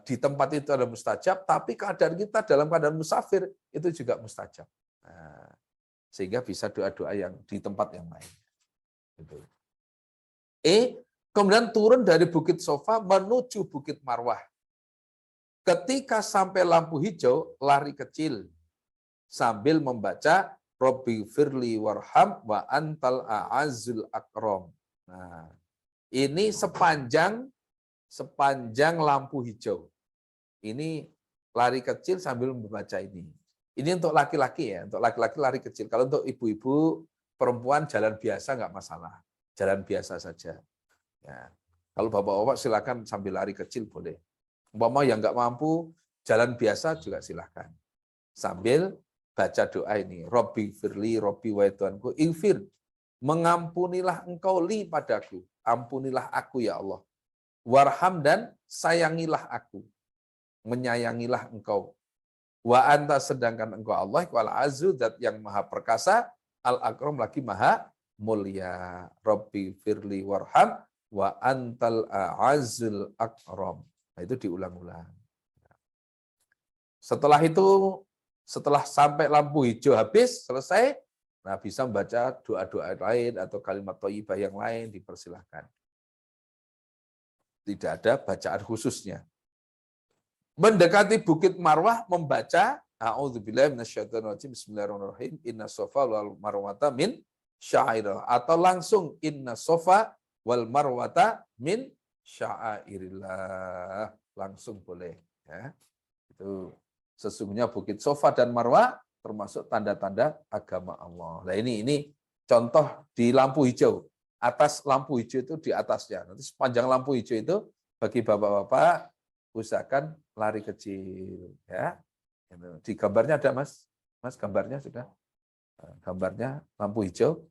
di tempat itu ada mustajab, tapi keadaan kita dalam keadaan musafir itu juga mustajab. Nah, sehingga bisa doa-doa yang di tempat yang lain. Gitu. Kemudian turun dari Bukit Sofa menuju Bukit Marwah. Ketika sampai lampu hijau, lari kecil sambil membaca Robbi firli warham wa antal a'azul akram. Nah, ini sepanjang lampu hijau. Ini lari kecil sambil membaca ini. Ini untuk laki-laki ya, untuk laki-laki lari kecil. Kalau untuk ibu-ibu, perempuan jalan biasa nggak masalah, jalan biasa saja. Ya. Kalau bapak-bapak silakan sambil lari kecil boleh. Umpama yang nggak mampu jalan biasa juga silakan. Sambil baca doa ini, Robbi firli, Robbi wa Tuhanku, infir, mengampunilah engkau li padaku, ampunilah aku ya Allah. Warham dan sayangilah aku, menyayangilah engkau. Wa anta sedangkan engkau Allah, wal azu dat yang maha perkasa, al akram lagi maha mulia. Robbi firli warham wa antal a'azul akram. Nah, itu diulang-ulang. Setelah itu, setelah sampai lampu hijau habis, selesai, nah bisa membaca doa-doa lain atau kalimat thayyibah yang lain, dipersilahkan. Tidak ada bacaan khususnya. Mendekati Bukit Marwah membaca A'udzubillahi minasyaitonirrajim, bismillahirrahmanirrahim, inna sofa wal marwata min sya'airillah, atau langsung inna sofa wal marwata min sya'airillah, langsung boleh ya. Itu sesungguhnya Bukit Sofa dan Marwah termasuk tanda-tanda agama Allah. Nah ini contoh di lampu hijau. Atas lampu hijau itu di atasnya. Nanti sepanjang lampu hijau itu bagi bapak-bapak usahakan lari kecil ya. Di gambarnya ada Mas? Mas gambarnya sudah? Gambarnya lampu hijau.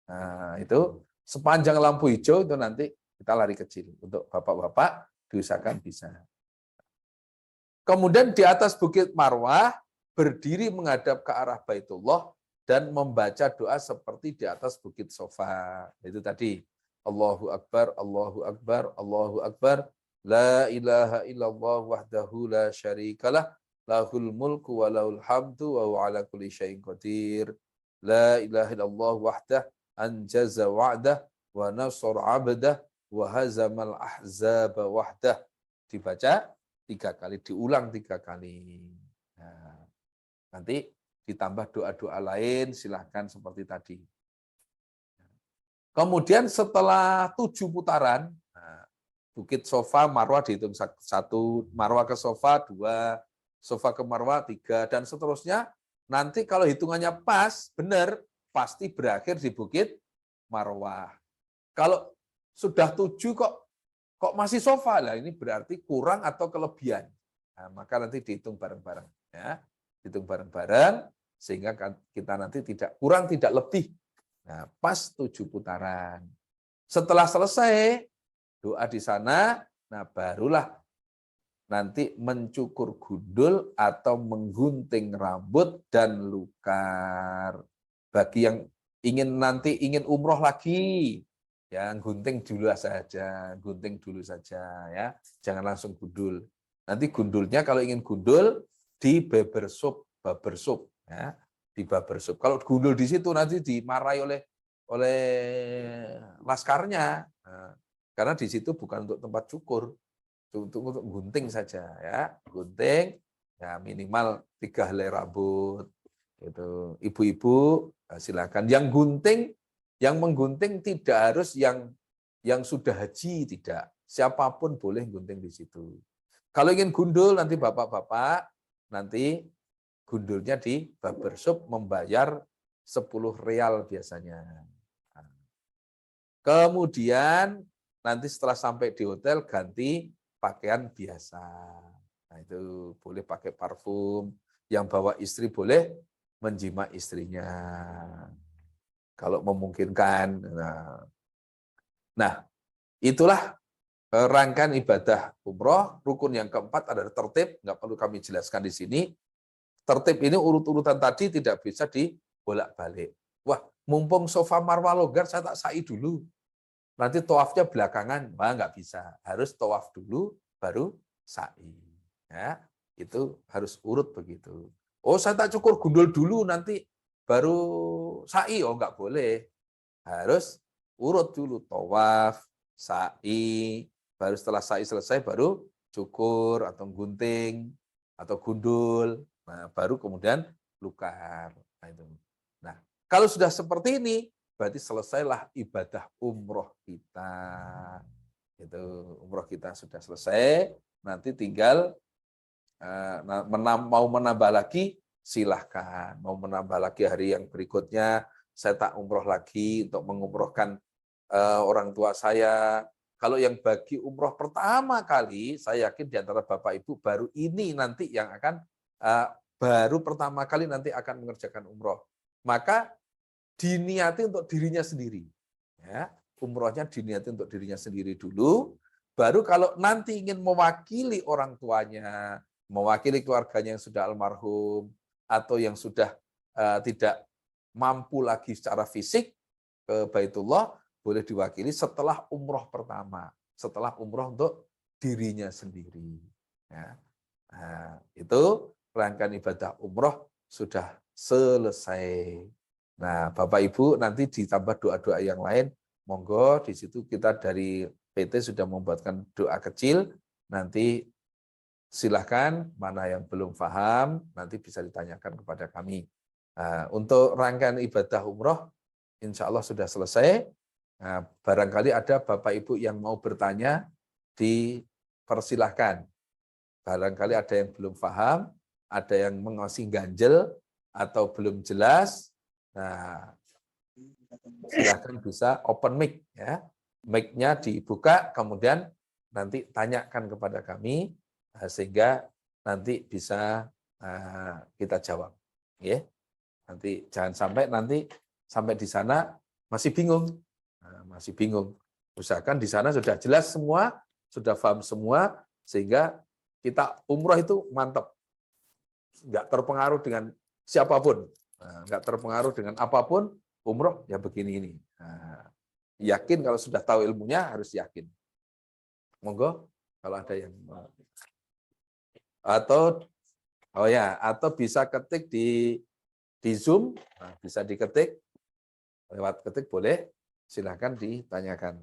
Nah, itu sepanjang lampu hijau itu nanti kita lari kecil. Untuk bapak-bapak diusahakan bisa. Kemudian di atas Bukit Marwah berdiri menghadap ke arah Baitullah dan membaca doa seperti di atas Bukit Sofa. Itu tadi. Allahu Akbar, Allahu Akbar, Allahu Akbar. La ilaha illallah wahdahu la syarikalah. Lahul mulku wa lahul hamdu wa huwa ala kulli syai'in qadir. La ilaha illallah wahdah anjaza wa'dah wa nasar 'abdah wa hazamal ahzaba wahdah. Dibaca 3 kali, diulang 3 kali. Nah, nanti ditambah doa-doa lain, silahkan seperti tadi. Kemudian setelah 7 putaran, Bukit Sofa, Marwah dihitung 1, Marwah ke Sofa 2, Sofa ke Marwah 3, dan seterusnya. Nanti kalau hitungannya pas, benar, pasti berakhir di Bukit Marwah. Kalau sudah 7 kok masih Sofa, lah ini berarti kurang atau kelebihan. Nah, maka nanti dihitung bareng-bareng ya. Hitung bareng-bareng sehingga kita nanti tidak kurang tidak lebih. Nah, pas 7 putaran. Setelah selesai doa di sana, nah barulah nanti mencukur gundul atau menggunting rambut dan lukar. Bagi yang ingin umroh lagi, yang gunting dulu saja ya, jangan langsung gundul. Nanti gundulnya kalau ingin gundul di barbershop ya, di barbershop. Kalau gundul di situ nanti dimarahi oleh laskarnya. Nah, karena di situ bukan untuk tempat cukur, untuk gunting saja ya, gunting ya minimal 3 helai rambut. Itu ibu-ibu silakan. Yang menggunting tidak harus yang sudah haji, tidak. Siapapun boleh gunting di situ. Kalau ingin gundul nanti bapak-bapak nanti gundulnya di barbershop membayar 10 real biasanya. Kemudian nanti setelah sampai di hotel ganti pakaian biasa. Nah, itu boleh pakai parfum. Yang bawa istri boleh menjima istrinya. Kalau memungkinkan. Nah, itulah rangkaian ibadah umroh. Rukun yang keempat adalah tertib. Nggak perlu kami jelaskan di sini. Tertib ini urut-urutan tadi tidak bisa dibolak-balik. Wah, mumpung Sofa Marwah longgar, saya tak sa'i dulu. Nanti tawafnya belakangan, wah nggak bisa. Harus tawaf dulu, baru sa'i. Ya, itu harus urut begitu. Oh, saya tak cukur gundul dulu, nanti baru sa'i. Oh, nggak boleh. Harus urut dulu, tawaf, sa'i, baru setelah sa'i selesai baru cukur atau gunting atau gundul. Nah, baru kemudian lukar. Nah, itu. Nah, kalau sudah seperti ini, berarti selesailah ibadah umroh kita. Itu umroh kita sudah selesai, nanti tinggal mau menambah lagi silahkan. Mau menambah lagi hari yang berikutnya, saya tak umroh lagi untuk mengumrohkan orang tua saya. Kalau yang bagi umroh pertama kali, saya yakin di antara Bapak Ibu baru ini nanti yang akan baru pertama kali nanti akan mengerjakan umroh. Maka diniati untuk dirinya sendiri. Ya, umrohnya diniati untuk dirinya sendiri dulu, baru kalau nanti ingin mewakili orang tuanya, mewakili keluarganya yang sudah almarhum, atau yang sudah tidak mampu lagi secara fisik ke Baitullah, boleh diwakili setelah umroh pertama, setelah umroh untuk dirinya sendiri. Ya. Nah, itu rangkaian ibadah umroh sudah selesai. Nah, Bapak Ibu nanti ditambah doa-doa yang lain, monggo di situ kita dari PT sudah membuatkan doa kecil, nanti silahkan mana yang belum paham nanti bisa ditanyakan kepada kami. Nah, untuk rangkaian ibadah umroh, insya Allah sudah selesai. Nah, barangkali ada Bapak Ibu yang mau bertanya, dipersilahkan. Barangkali ada yang belum paham, ada yang masih ganjel atau belum jelas. Nah, silahkan bisa open mic ya. Mic-nya dibuka, kemudian nanti tanyakan kepada kami sehingga nanti bisa kita jawab. Ya. Nanti jangan sampai nanti sampai di sana masih bingung. Masih bingung. Usahakan di sana sudah jelas semua, sudah paham semua, sehingga kita umroh itu mantap. Nggak terpengaruh dengan siapapun. Nggak terpengaruh dengan apapun, umroh ya begini ini. Yakin kalau sudah tahu ilmunya harus yakin. Monggo kalau ada yang atau bisa ketik di Zoom, bisa diketik lewat ketik boleh, silakan ditanyakan.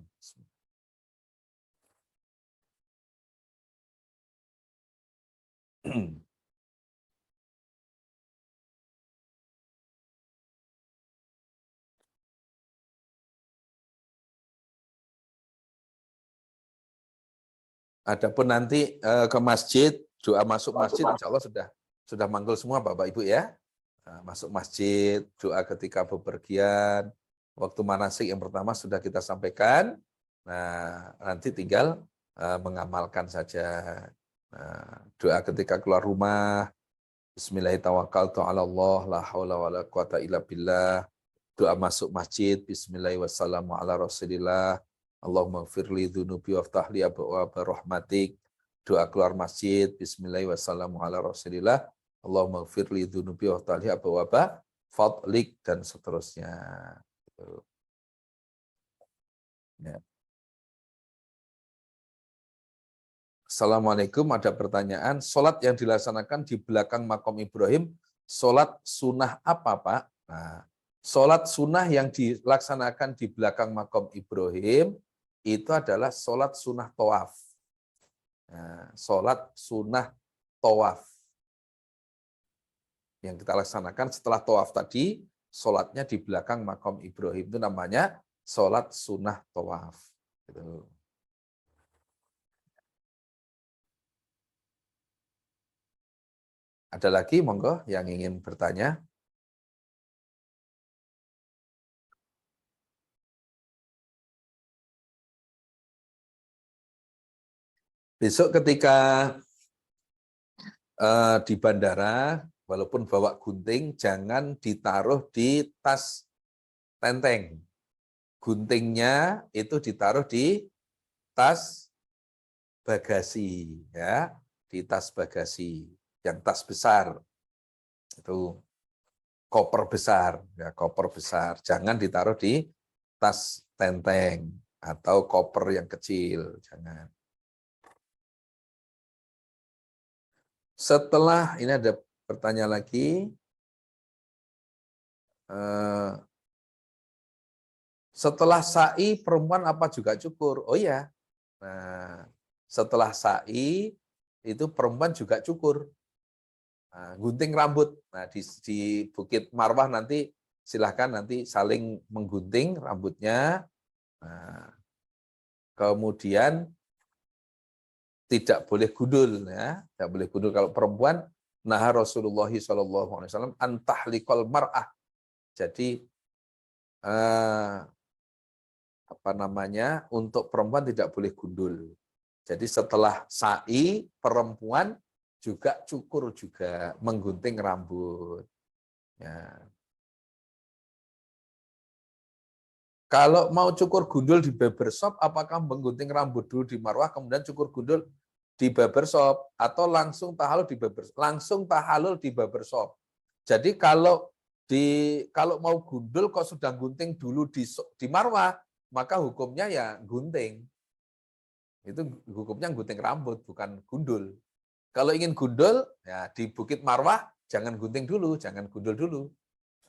Adapun nanti ke masjid, doa masuk masjid, insya Allah sudah manggil semua Bapak Ibu ya. Masuk masjid, doa ketika bepergian, waktu manasik yang pertama sudah kita sampaikan. Nah, nanti tinggal mengamalkan saja. Doa ketika keluar rumah, Bismillahirrahmanirrahim, la haula wala quwata illa billah. Doa masuk masjid, Bismillahirrahmanirrahim, ala Rasulillah. Allahumma gfirli dzunubi waftahli abwaaba rahmatik. Doa keluar masjid, Bismillahirrahmanirrahim, ala Rasulillah. Allahumma gfirli dzunubi waftahli abwaaba fadlik, dan seterusnya. Ya. Assalamualaikum, ada pertanyaan. Sholat yang dilaksanakan di belakang makom Ibrahim, sholat sunnah apa, Pak? Nah, sholat sunnah yang dilaksanakan di belakang makom Ibrahim itu adalah sholat sunnah tawaf. Nah, sholat sunnah tawaf. Yang kita laksanakan setelah tawaf tadi, sholatnya di belakang makom Ibrahim itu namanya sholat sunnah tawaf. Gitu. Ada lagi, monggo, yang ingin bertanya? Besok ketika di bandara, walaupun bawa gunting, jangan ditaruh di tas tenteng. Guntingnya itu ditaruh di tas bagasi, ya, di tas bagasi, yang tas besar, itu koper besar, ya, koper besar. Jangan ditaruh di tas tenteng atau koper yang kecil, jangan. Setelah ini ada pertanyaan lagi. Setelah sa'i perempuan apa juga cukur? Oh iya. Nah, setelah sa'i itu perempuan juga cukur. Nah, gunting rambut. Nah, di Bukit Marwah nanti silahkan nanti saling menggunting rambutnya. Nah, kemudian tidak boleh gundul ya, tidak boleh gundul kalau perempuan. Nah, Rasulullah SAW antahlikol mar'ah. Jadi apa namanya, untuk perempuan tidak boleh gundul. Jadi setelah sa'i perempuan juga cukur juga menggunting rambut. Ya. Kalau mau cukur gundul di barbershop, apakah menggunting rambut dulu di marwah, kemudian cukur gundul di barbershop, atau langsung tahalul di barbershop? Langsung tahalul di barbershop. Jadi kalau mau gundul kok sudah gunting dulu di marwah, maka hukumnya ya gunting. Itu hukumnya gunting rambut, bukan gundul. Kalau ingin gundul, ya di Bukit Marwah jangan gunting dulu, jangan gundul dulu.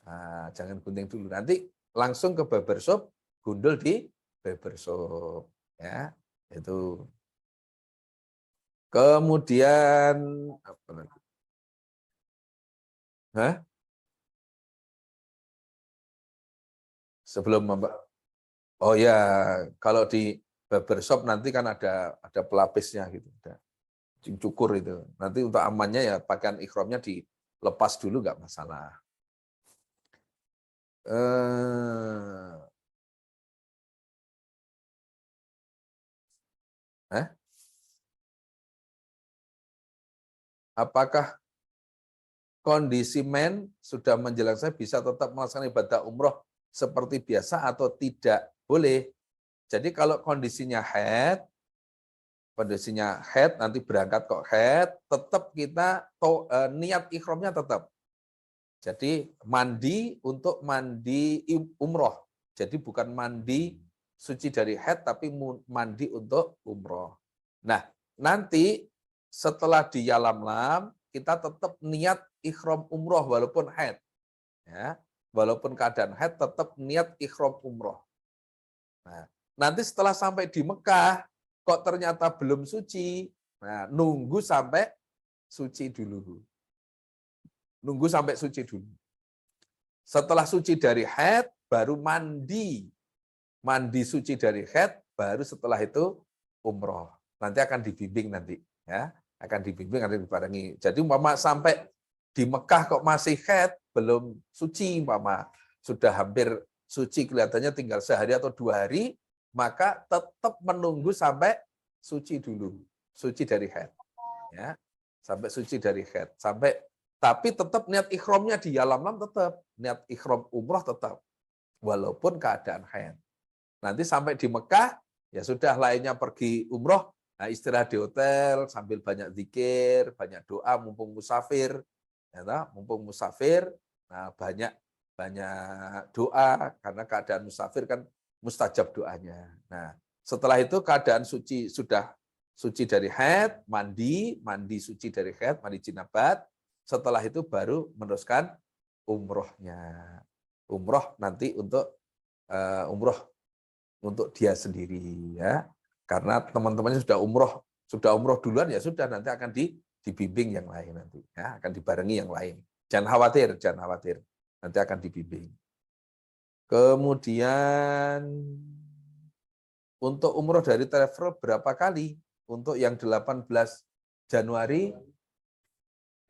Nah, jangan gunting dulu. Nanti langsung ke barbershop, gundul di barbershop. Ya, itu. Kemudian apa lagi? Hah? Sebelum oh ya, kalau di barbershop nanti kan ada pelapisnya gitu, ada cukur itu. Nanti untuk amannya ya pakaian ikhramnya dilepas dulu nggak masalah. Eh, eh, apakah kondisi men sudah menjelang saya bisa tetap melaksanakan ibadah umroh seperti biasa atau tidak? Boleh. Jadi kalau kondisinya head nanti berangkat kok head, tetap kita niat ikhramnya tetap. Jadi mandi untuk mandi umroh. Jadi bukan mandi suci dari haid, tapi mandi untuk umroh. Nah, nanti setelah di Yalamlam, kita tetap niat ikhram umroh walaupun haid. Ya, walaupun keadaan haid, tetap niat ikhram umroh. Nah, nanti setelah sampai di Mekah, kok ternyata belum suci, nah, nunggu sampai suci dulu. Nunggu sampai suci dulu. Setelah suci dari haid, baru mandi. Mandi suci dari haid, baru setelah itu umroh. Nanti akan dibimbing nanti. Ya, akan dibimbing, akan dibarengi. Jadi umpama sampai di Mekah kok masih haid, belum suci, umpama sudah hampir suci, kelihatannya tinggal sehari atau 2 hari, maka tetap menunggu sampai suci dulu. Suci dari haid. Ya, sampai suci dari haid. Tapi tetap niat ikhramnya di Yalamlam tetap. Niat ikhram umroh tetap. Walaupun keadaan haid. Nanti sampai di Mekah, ya sudah lainnya pergi umroh, nah istirahat di hotel, sambil banyak zikir, banyak doa, mumpung musafir. Ya, mumpung musafir, nah banyak doa, karena keadaan musafir kan mustajab doanya. Nah, setelah itu keadaan suci, sudah suci dari haid, mandi suci dari haid, mandi jinabat. Setelah itu baru meneruskan umrohnya. Umroh nanti untuk umroh untuk dia sendiri ya. Karena teman-temannya sudah umroh duluan, ya sudah, nanti akan dibimbing yang lain nanti ya, akan dibarengi yang lain. Jangan khawatir. Nanti akan dibimbing. Kemudian untuk umroh dari travel berapa kali? Untuk yang 18 Januari,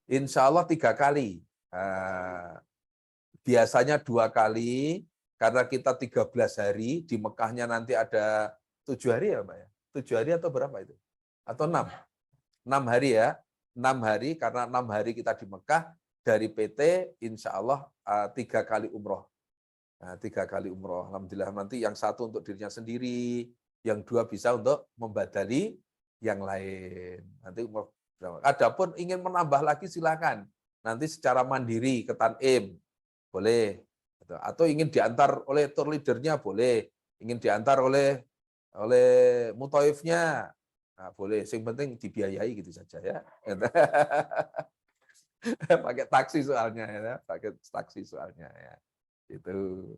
insya Allah 3 kali. Biasanya 2 kali, karena kita 13 hari, di Mekahnya nanti ada 7 hari ya Mbak ya? 7 hari atau berapa itu? Atau 6? 6 hari ya. 6 hari, karena 6 hari kita di Mekah, dari PT insya Allah 3 kali umroh. Nah, 3 kali umroh. Alhamdulillah, nanti yang 1 untuk dirinya sendiri, yang 2 bisa untuk membadali yang lain. Nanti umroh. Adapun ingin menambah lagi silakan. Nanti secara mandiri ke Tanim boleh. Atau ingin diantar oleh tour leadernya boleh. Ingin diantar oleh muthaifnya, nah, boleh. Yang penting dibiayai gitu saja ya. Pakai taksi soalnya ya, pakai taksi soalnya ya. Itu.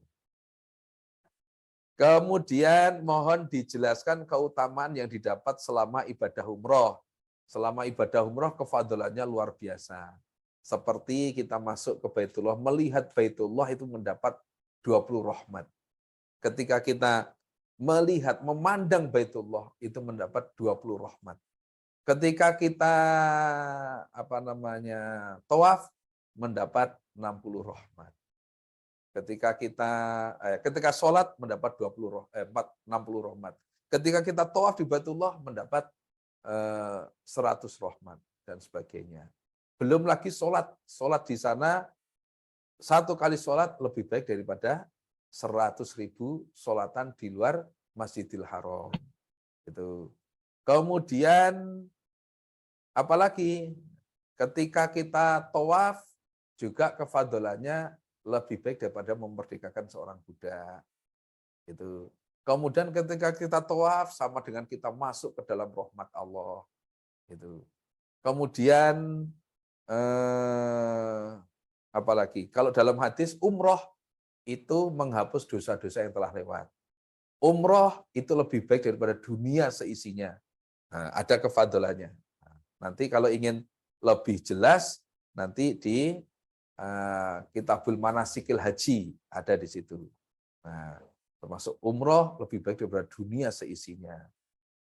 Kemudian mohon dijelaskan keutamaan yang didapat selama ibadah umroh. Selama ibadah umroh kefadalannya luar biasa. Seperti kita masuk ke Baitullah, melihat Baitullah itu mendapat 20 rahmat. Ketika kita melihat, memandang Baitullah itu mendapat 20 rahmat. Ketika kita tawaf mendapat 60 rahmat. Ketika sholat mendapat 60 rahmat. Ketika kita tawaf di Baitullah mendapat 100 rahmat dan sebagainya. Belum lagi sholat. Sholat di sana, satu kali sholat lebih baik daripada 100.000 sholatan di luar Masjidil Haram. Itu. Kemudian apalagi ketika kita tawaf juga kefadalannya lebih baik daripada memerdekakan seorang budak. Itu. Kemudian ketika kita tawaf sama dengan kita masuk ke dalam rahmat Allah. Itu. Kemudian apalagi kalau dalam hadis umroh itu menghapus dosa-dosa yang telah lewat. Umroh itu lebih baik daripada dunia seisinya. Nah, ada kefadalannya. Nanti kalau ingin lebih jelas nanti di Kitabul Manasikil Haji ada di situ. Nah, termasuk umroh lebih baik daripada dunia seisinya.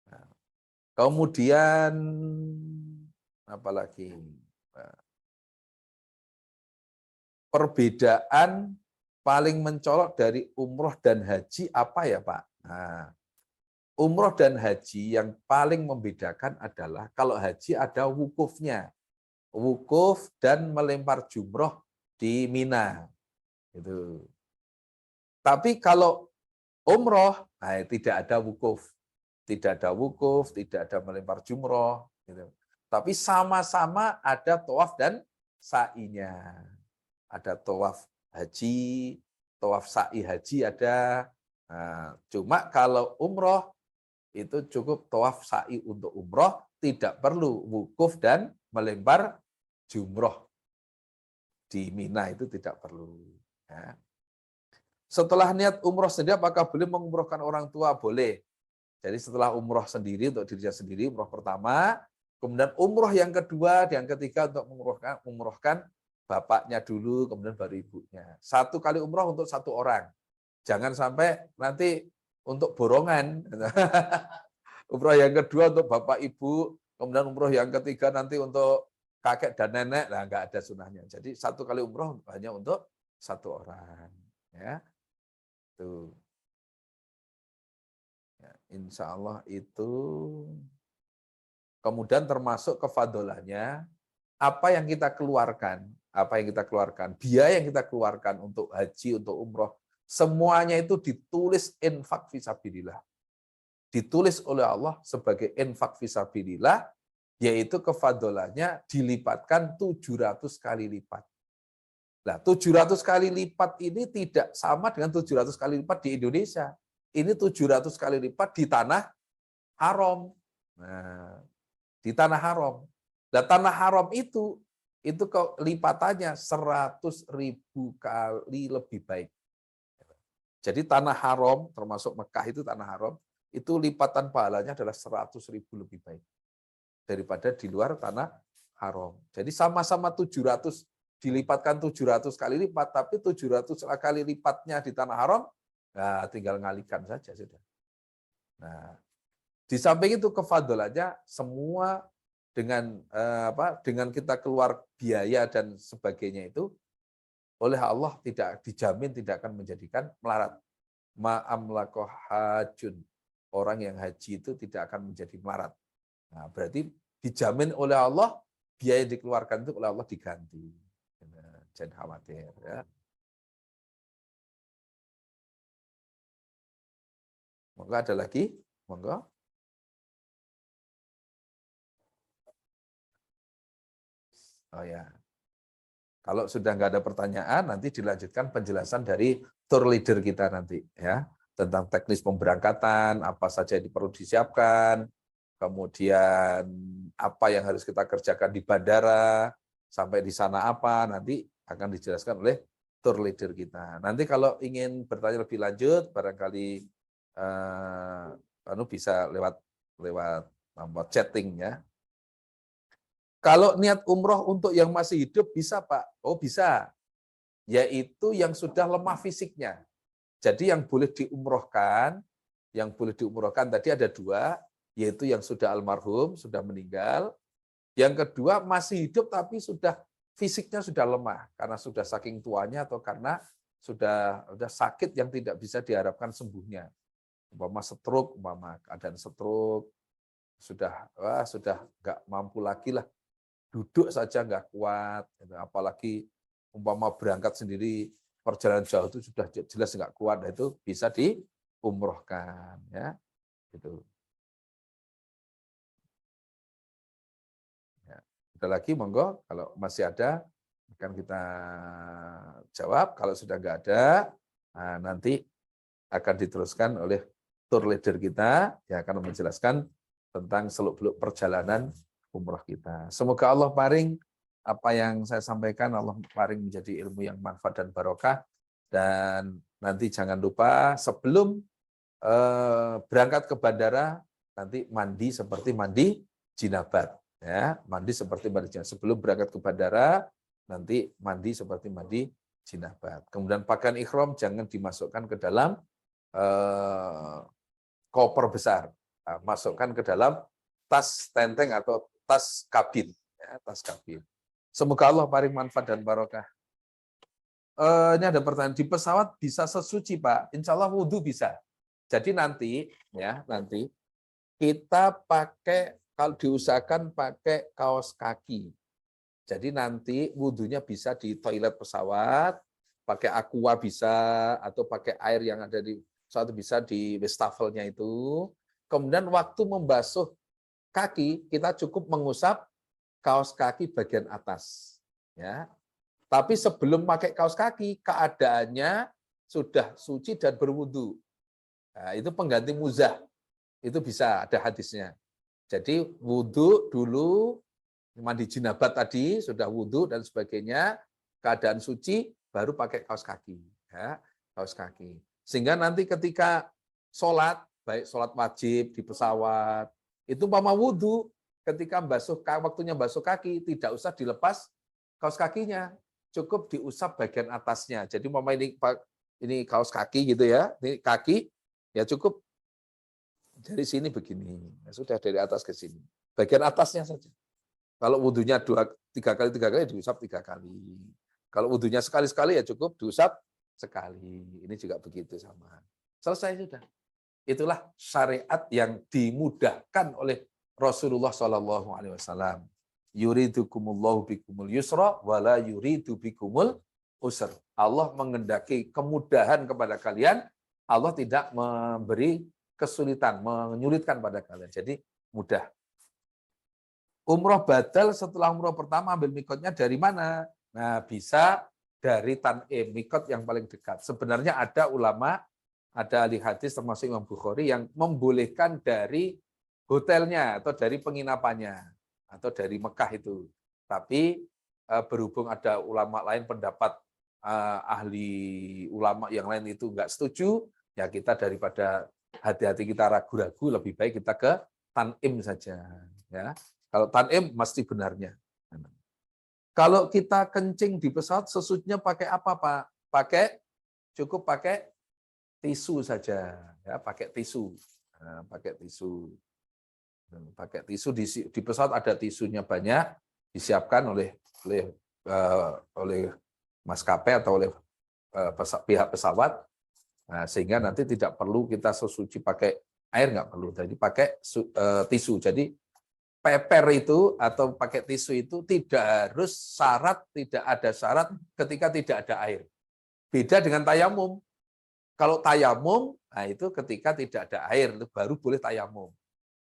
Nah, kemudian apalagi perbedaan paling mencolok dari umroh dan haji apa ya Pak? Nah, umroh dan haji yang paling membedakan adalah kalau haji ada wukufnya. Wukuf dan melempar jumroh di Mina. Itu. Tapi kalau umroh, tidak ada wukuf. Tidak ada wukuf, tidak ada melempar jumroh. Gitu. Tapi sama-sama ada tawaf dan sa'inya. Ada tawaf haji, tawaf sa'i haji ada. Nah, cuma kalau umroh, itu cukup tawaf sa'i untuk umroh, tidak perlu wukuf dan melempar jumroh di Mina itu tidak perlu. Ya. Setelah niat umroh sendiri, apakah boleh mengumrohkan orang tua? Boleh. Jadi setelah umroh sendiri untuk dirinya sendiri, umroh pertama, kemudian umroh yang kedua, yang ketiga untuk mengumrohkan bapaknya dulu, kemudian baru ibunya. Satu kali umroh untuk satu orang. Jangan sampai nanti untuk borongan. Umroh yang kedua untuk bapak ibu, kemudian umroh yang ketiga nanti untuk kakek dan nenek, nah nggak ada sunahnya. Jadi satu kali umroh hanya untuk satu orang. Ya, tuh. Ya, insya Allah itu. Kemudian termasuk kefadalannya, apa yang kita keluarkan, biaya yang kita keluarkan untuk haji, untuk umroh, semuanya itu ditulis infak fisabilillah. Ditulis oleh Allah sebagai infak fisabilillah, yaitu kefadalannya dilipatkan 700 kali lipat. Nah, 700 kali lipat ini tidak sama dengan 700 kali lipat di Indonesia. Ini 700 kali lipat di tanah haram. Nah, di tanah haram. Nah, tanah haram itu lipatannya 100.000 kali lebih baik. Jadi tanah haram, termasuk Mekah itu tanah haram, itu lipatan pahalanya adalah 100.000 lebih baik daripada di luar tanah haram. Jadi sama-sama 700, dilipatkan 700 kali lipat, tapi 700 kali lipatnya di tanah haram, nah tinggal ngalikan saja sudah. Nah, di samping itu kefadalannya semua dengan kita keluar biaya dan sebagainya itu oleh Allah tidak dijamin tidak akan menjadikan melarat. Ma'amlakoh hajun. Orang yang haji itu tidak akan menjadi melarat. Nah, berarti dijamin oleh Allah, biaya yang dikeluarkan itu oleh Allah diganti. Jangan khawatir. Ya. Monggo ada lagi? Monggo. Oh ya. Kalau sudah nggak ada pertanyaan, nanti dilanjutkan penjelasan dari tour leader kita nanti. Ya, tentang teknis pemberangkatan, apa saja yang perlu disiapkan, kemudian apa yang harus kita kerjakan di bandara, sampai di sana apa, nanti akan dijelaskan oleh tour leader kita. Nanti kalau ingin bertanya lebih lanjut, barangkali bisa lewat chatting ya. Kalau niat umroh untuk yang masih hidup bisa Pak? Oh bisa, yaitu yang sudah lemah fisiknya. Jadi yang boleh diumrohkan tadi ada 2, yaitu yang sudah almarhum, sudah meninggal. Yang kedua masih hidup tapi fisiknya sudah lemah karena sudah saking tuanya atau karena sudah sakit yang tidak bisa diharapkan sembuhnya. Keadaan stroke sudah nggak mampu lagi lah, duduk saja nggak kuat, apalagi berangkat sendiri perjalanan jauh itu sudah jelas nggak kuat, itu bisa diumrohkan ya gitu. Ya. Ada lagi monggo kalau masih ada akan kita jawab, kalau sudah nggak ada nanti akan diteruskan oleh tour leader kita yang akan menjelaskan tentang seluk-beluk perjalanan umroh kita. Semoga Allah paring apa yang saya sampaikan, Allah paring menjadi ilmu yang manfaat dan barokah. Dan nanti jangan lupa sebelum berangkat ke bandara, nanti mandi seperti mandi jinabat. Ya, mandi seperti mandi jinabat. Sebelum berangkat ke bandara, nanti mandi seperti mandi jinabat. Kemudian pakaian ihram jangan dimasukkan ke dalam koper besar. Nah, masukkan ke dalam tas tenteng atau tas kabin. Ya, tas kabin. Semoga Allah paling manfaat dan barokah. Ini ada pertanyaan, di pesawat bisa sesuci Pak? Insya Allah wudhu bisa. Jadi nanti kita kalau diusahakan pakai kaos kaki. Jadi nanti wudhunya bisa di toilet pesawat, pakai aqua bisa, atau pakai air yang ada di pesawat bisa di wastafelnya itu. Kemudian waktu membasuh kaki, kita cukup mengusap kaos kaki bagian atas. Ya. Tapi sebelum pakai kaos kaki, keadaannya sudah suci dan berwudu. Nah, itu pengganti muzah. Itu bisa, ada hadisnya. Jadi wudu dulu, mandi jinabat tadi, sudah wudu dan sebagainya, keadaan suci, baru pakai kaos kaki. Ya, kaos kaki. Sehingga nanti ketika sholat, baik sholat wajib di pesawat, itu umpama wudu, ketika waktunya basuh kaki, tidak usah dilepas kaos kakinya, cukup diusap bagian atasnya. Jadi umpama ini kaos kaki gitu ya, ini kaki, ya cukup dari sini begini, ya sudah dari atas ke sini, bagian atasnya saja. Kalau wudunya 3 kali diusap 3 kali. Kalau wudunya sekali-sekali ya cukup diusap sekali. Ini juga begitu sama. Selesai sudah. Itulah syariat yang dimudahkan oleh Rasulullah SAW. Yuridukumullahu bikumul yusra wala yuridu bikumul usr. Allah mengendaki kemudahan kepada kalian. Allah tidak memberi kesulitan, menyulitkan pada kalian. Jadi mudah. Umroh badal setelah umroh pertama ambil mikotnya dari mana? Nah, bisa dari Tan'im, mikot yang paling dekat. Sebenarnya ada ulama, ada ahli hadis termasuk Imam Bukhari yang membolehkan dari hotelnya atau dari penginapannya atau dari Mekah itu. Tapi berhubung ada ulama lain pendapat ahli ulama yang lain itu enggak setuju, ya kita daripada hati-hati kita ragu-ragu, lebih baik kita ke Tan'im saja. Ya. Kalau Tan'im mesti benarnya. Kalau kita kencing di pesawat, sesucinya pakai apa Pak? Cukup pakai tisu saja. Ya, pakai tisu. Nah, pakai tisu. Pakai tisu di pesawat ada tisunya banyak, disiapkan oleh maskapai atau oleh pihak pesawat. Nah, sehingga nanti tidak perlu kita sesuci pakai air, nggak perlu. Jadi pakai tisu. Jadi peper itu atau pakai tisu itu tidak ada syarat ketika tidak ada air. Beda dengan tayamum. Kalau tayamum, nah itu ketika tidak ada air, itu baru boleh tayamum.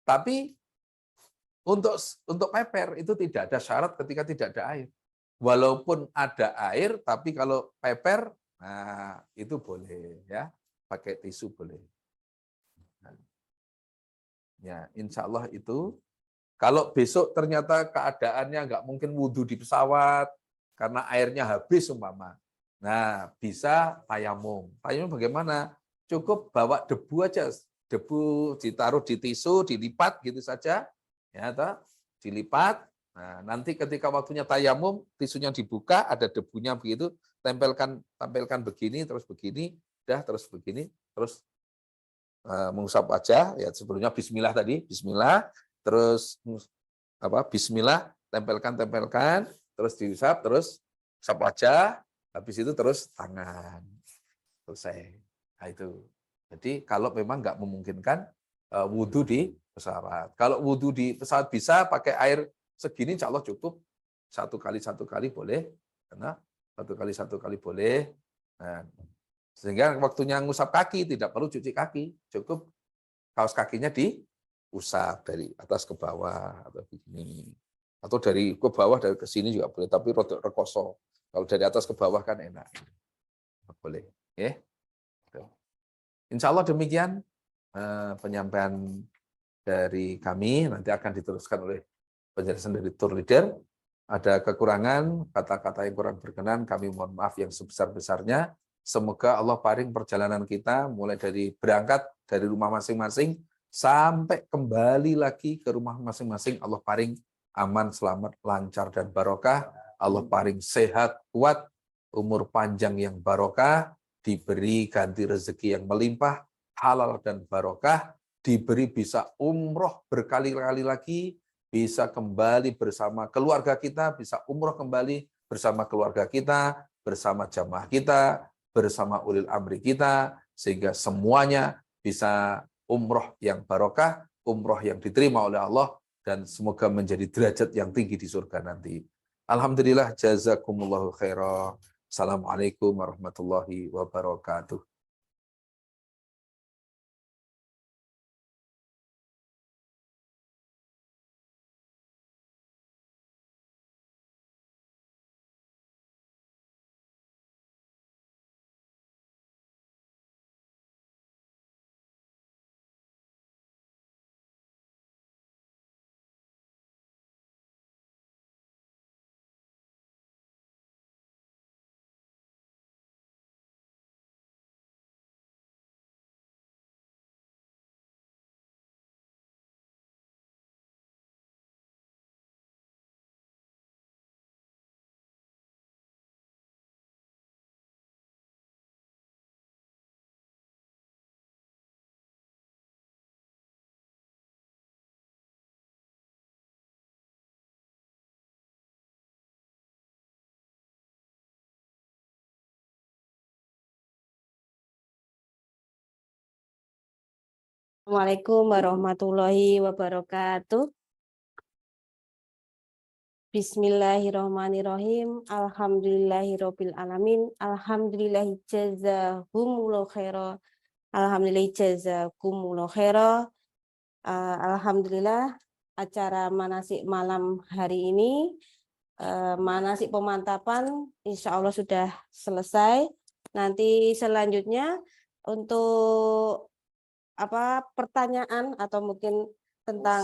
Tapi untuk peper itu tidak ada syarat ketika tidak ada air. Walaupun ada air, tapi kalau peper, nah itu boleh ya, pakai tisu boleh. Nah, ya, insya Allah itu. Kalau besok ternyata keadaannya nggak mungkin wudhu di pesawat karena airnya habis umpama. Nah, bisa tayamum. Tayamum bagaimana? Cukup bawa debu aja, debu ditaruh di tisu, dilipat gitu saja, ya, toh, dilipat. Nah, nanti ketika waktunya tayamum, tisunya dibuka, ada debunya begitu, tampilkan begini, terus begini, terus begini, terus mengusap wajah, ya sebelumnya Bismillah tadi, Bismillah, terus Bismillah, tempelkan, terus diusap, terus usap wajah, habis itu terus tangan, selesai. Nah itu. Jadi kalau memang nggak memungkinkan wudhu di pesawat. Kalau wudhu di pesawat bisa pakai air segini, insya Allah cukup. Satu kali boleh, karena satu kali boleh. Nah, sehingga waktunya ngusap kaki tidak perlu cuci kaki, cukup kaos kakinya diusap dari atas ke bawah atau begini, atau dari ke bawah dari ke sini juga boleh, tapi rodok rekoso. Kalau dari atas ke bawah kan enak, boleh. Ya, insya Allah demikian penyampaian dari kami. Nanti akan diteruskan oleh penjelasan dari tour leader. Ada kekurangan, kata-kata yang kurang berkenan, kami mohon maaf yang sebesar-besarnya. Semoga Allah paring perjalanan kita mulai dari berangkat dari rumah masing-masing sampai kembali lagi ke rumah masing-masing. Allah paring aman, selamat, lancar, dan barokah. Allah paring sehat, kuat, umur panjang yang barokah, diberi ganti rezeki yang melimpah, halal dan barokah, diberi bisa umroh berkali-kali lagi, bisa kembali bersama keluarga kita, bisa umroh kembali bersama keluarga kita, bersama jamaah kita, bersama ulil amri kita, sehingga semuanya bisa umroh yang barokah, umroh yang diterima oleh Allah, dan semoga menjadi derajat yang tinggi di surga nanti. Alhamdulillah, jazakumullahu khairan. Assalamualaikum warahmatullahi wabarakatuh. Assalamualaikum warahmatullahi wabarakatuh. Bismillahirrahmanirrahim. Alhamdulillahirabbil alamin. Alhamdulillahi jazahumullahu khaira. Alhamdulillahi jazakumullahu khaira. Alhamdulillah acara manasik malam hari ini, manasik pemantapan insya Allah sudah selesai. Nanti selanjutnya untuk pertanyaan atau mungkin tentang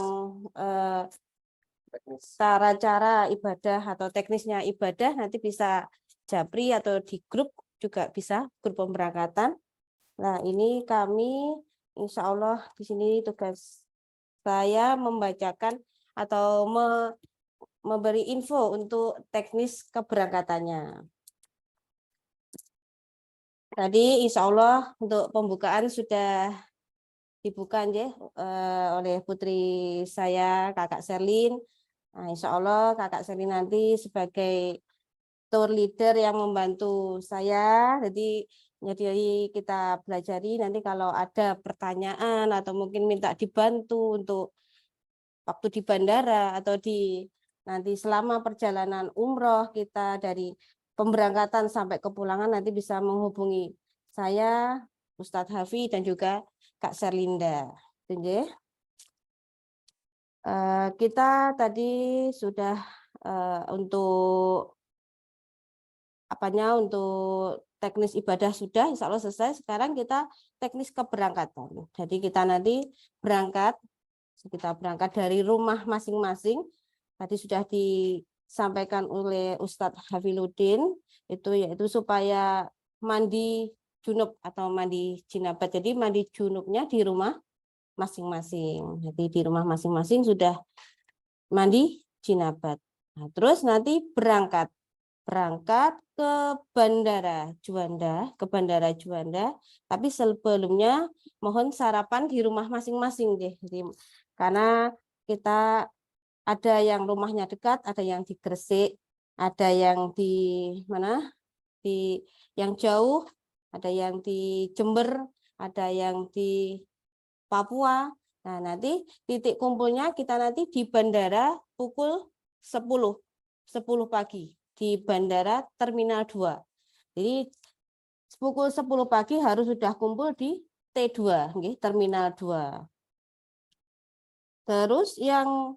cara-cara ibadah atau teknisnya ibadah nanti bisa japri atau di grup juga bisa, grup pemberangkatan. Nah, ini kami insya Allah di sini tugas saya membacakan atau memberi info untuk teknis keberangkatannya. Tadi insya Allah untuk pembukaan sudah dibuka oleh putri saya, Kakak Serlin. Nah, insya Allah Kakak Serlin nanti sebagai tour leader yang membantu saya. Jadi kita pelajari nanti kalau ada pertanyaan atau mungkin minta dibantu untuk waktu di bandara atau nanti selama perjalanan umroh kita dari pemberangkatan sampai kepulangan nanti bisa menghubungi saya, Ustadz Hafi dan juga Kak Serlinda. Kita tadi sudah untuk untuk teknis ibadah sudah, insya Allah selesai. Sekarang kita teknis keberangkatan. Jadi kita nanti berangkat dari rumah masing-masing. Tadi sudah disampaikan oleh Ustadz Hafiluddin itu yaitu supaya mandi junub atau mandi jinabat. Jadi mandi junubnya di rumah masing-masing. Jadi di rumah masing-masing sudah mandi jinabat. Nah, terus nanti berangkat ke Bandara Juanda, tapi sebelumnya mohon sarapan di rumah masing-masing deh. Jadi, karena kita ada yang rumahnya dekat, ada yang di Gresik, ada yang di mana? Di yang jauh, ada yang di Jember, ada yang di Papua. Nah, nanti titik kumpulnya kita nanti di bandara pukul 10 pagi di Bandara Terminal 2. Jadi pukul 10 pagi harus sudah kumpul di T2, Terminal 2. Terus yang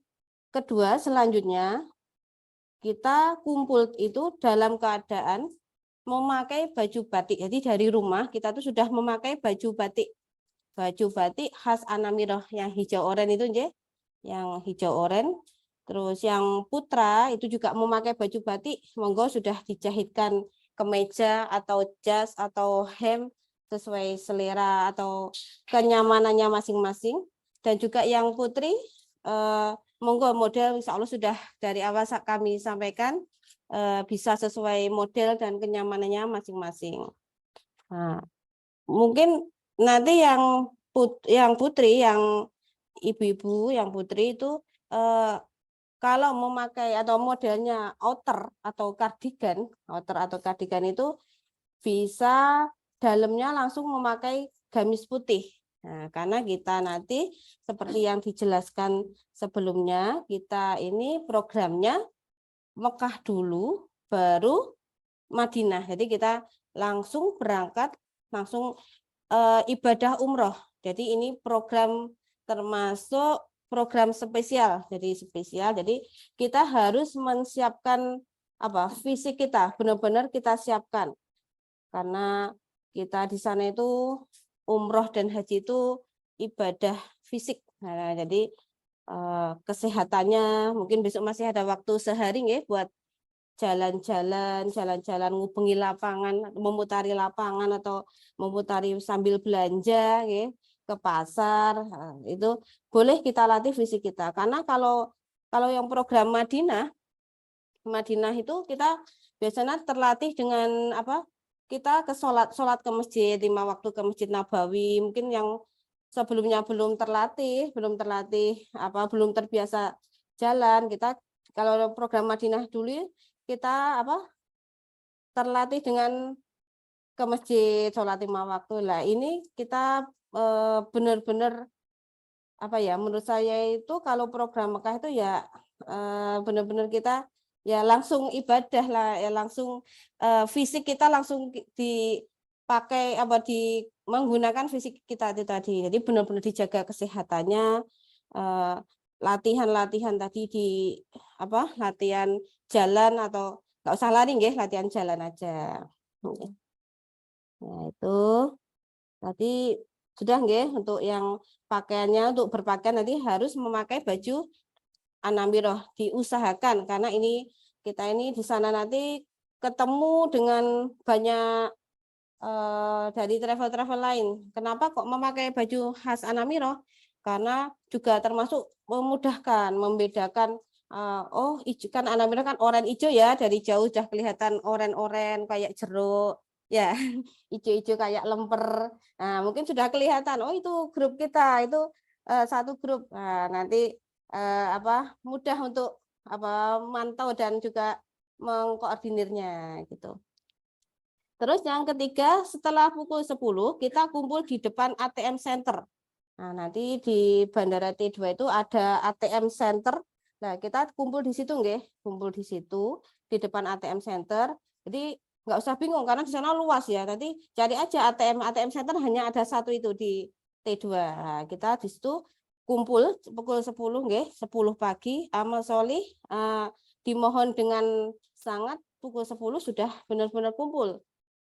kedua selanjutnya kita kumpul itu dalam keadaan memakai baju batik. Jadi dari rumah kita tuh sudah memakai baju batik khas Anamiroh yang hijau oranye itu, yang hijau oranye. Terus yang putra itu juga memakai baju batik, monggo sudah dijahitkan kemeja atau jas atau hem sesuai selera atau kenyamanannya masing-masing. Dan juga yang putri, monggo model insya Allah sudah dari awal kami sampaikan bisa sesuai model dan kenyamanannya masing-masing. Nah, mungkin nanti yang putri, yang ibu-ibu, yang putri itu kalau memakai atau modelnya outer atau kardigan itu bisa dalamnya langsung memakai gamis putih. Nah, karena kita nanti seperti yang dijelaskan sebelumnya, kita ini programnya Mekah dulu, baru Madinah. Jadi kita langsung berangkat, langsung ibadah umroh. Jadi ini program termasuk program spesial. Jadi kita harus mensiapkan fisik kita, benar-benar kita siapkan. Karena kita di sana itu umroh dan haji itu ibadah fisik. Nah, jadi kesehatannya mungkin besok masih ada waktu sehari buat jalan-jalan, ngubungi lapangan, memutari lapangan atau memutari sambil belanja ke pasar. Nah, itu boleh kita latih fisik kita. Karena kalau yang program Madinah itu kita biasanya terlatih dengan kita ke sholat ke masjid 5 waktu ke Masjid Nabawi. Mungkin yang sebelumnya belum terlatih belum terbiasa jalan, kita kalau program Madinah dulu kita terlatih dengan ke masjid sholat 5 waktu lah. Ini kita benar-benar menurut saya itu kalau program Mekah itu benar-benar kita langsung ibadah lah, langsung fisik kita langsung dipakai menggunakan fisik kita itu tadi. Jadi benar-benar dijaga kesehatannya, latihan tadi di latihan jalan atau nggak usah lari latihan jalan aja. Nah, itu tadi sudah untuk yang pakaiannya, untuk berpakaian nanti harus memakai baju Anamiroh, diusahakan karena kita ini di sana nanti ketemu dengan banyak dari travel lain. Kenapa kok memakai baju khas Anamiroh? Karena juga termasuk memudahkan, membedakan. Hijau kan Anamiroh kan oranye hijau ya, dari jauh sudah kelihatan oranye kayak jeruk ya, hijau-hijau kayak lemper. Nah, mungkin sudah kelihatan itu grup kita, itu satu grup. Nah, nanti mudah untuk mantau dan juga mengkoordinirnya gitu. Terus yang ketiga, setelah pukul 10 kita kumpul di depan ATM Center. Nah, nanti di Bandara T2 itu ada ATM Center. Nah, kita kumpul di situ kumpul di situ di depan ATM Center. Jadi nggak usah bingung karena di sana luas ya. Nanti cari aja ATM Center, hanya ada satu itu di T2. Nah, kita di situ kumpul pukul 10 10 pagi, amal sholih dimohon dengan sangat pukul 10 sudah benar-benar kumpul.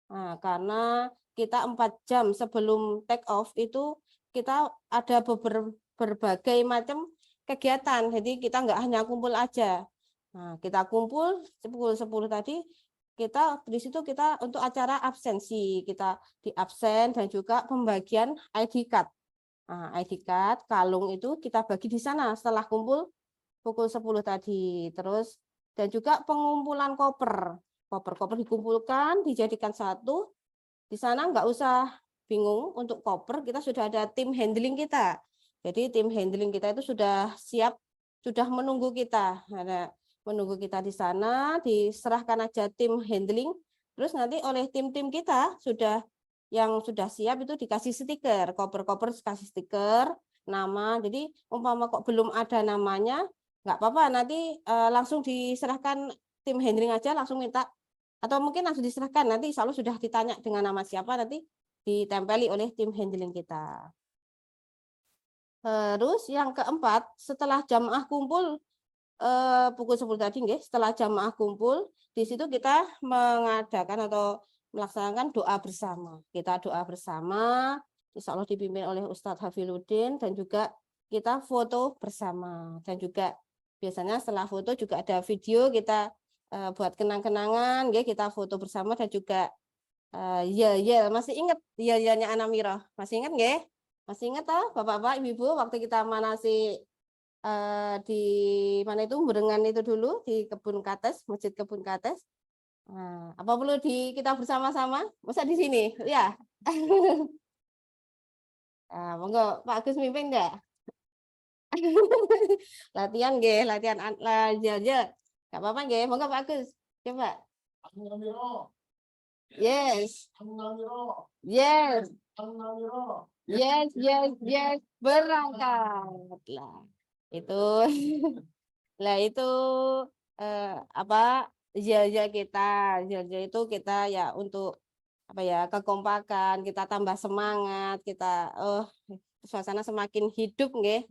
Nah, karena kita 4 jam sebelum take off itu kita ada berbagai macam kegiatan. Jadi kita nggak hanya kumpul aja. Nah, kita kumpul pukul 10 tadi, kita di situ kita untuk acara absensi, kita di absen dan juga pembagian ID card. Nah, ID card, kalung itu kita bagi di sana setelah kumpul pukul 10 tadi. Terus dan juga pengumpulan koper. Koper-koper dikumpulkan, dijadikan satu. Di sana nggak usah bingung untuk koper, kita sudah ada tim handling kita. Jadi tim handling kita itu sudah siap, sudah menunggu kita. Ada menunggu kita di sana, diserahkan aja tim handling. Terus nanti oleh tim-tim kita yang sudah siap itu dikasih stiker, koper-koper kasih stiker, nama. Jadi umpama kok belum ada namanya, nggak apa-apa, nanti langsung diserahkan tim handling aja, langsung minta atau mungkin langsung diserahkan, nanti insya Allah sudah ditanya dengan nama siapa, nanti ditempeli oleh tim handling kita. Terus yang keempat, setelah jamaah kumpul pukul 10 tadi, setelah jamaah kumpul, di situ kita mengadakan atau melaksanakan doa bersama. Kita doa bersama, insya Allah dipimpin oleh Ustadz Hafiluddin, dan juga kita foto bersama. Dan juga biasanya setelah foto juga ada video kita buat kenang-kenangan, kita foto bersama dan juga ya masih ingat ya-nya Anamiro, masih ingat nggih? Masih ingat toh Bapak-bapak, Ibu-ibu waktu kita manasi di mana itu Berengan itu dulu di Kebun Kates, Masjid Kebun Kates. Nah, apa perlu kita bersama-sama? Masa di sini? Ya. Nah, monggo Pak Agus mimpin enggak? Latihan nggih, latihan aja. Enggak apa-apa nggih, monggo Pak Agus. Coba. Yes. Yes. Yes. Berangkat lah. Itu lah itu apa zia kita itu kita ya untuk apa ya kekompakan, kita tambah semangat, kita suasana semakin hidup nggih.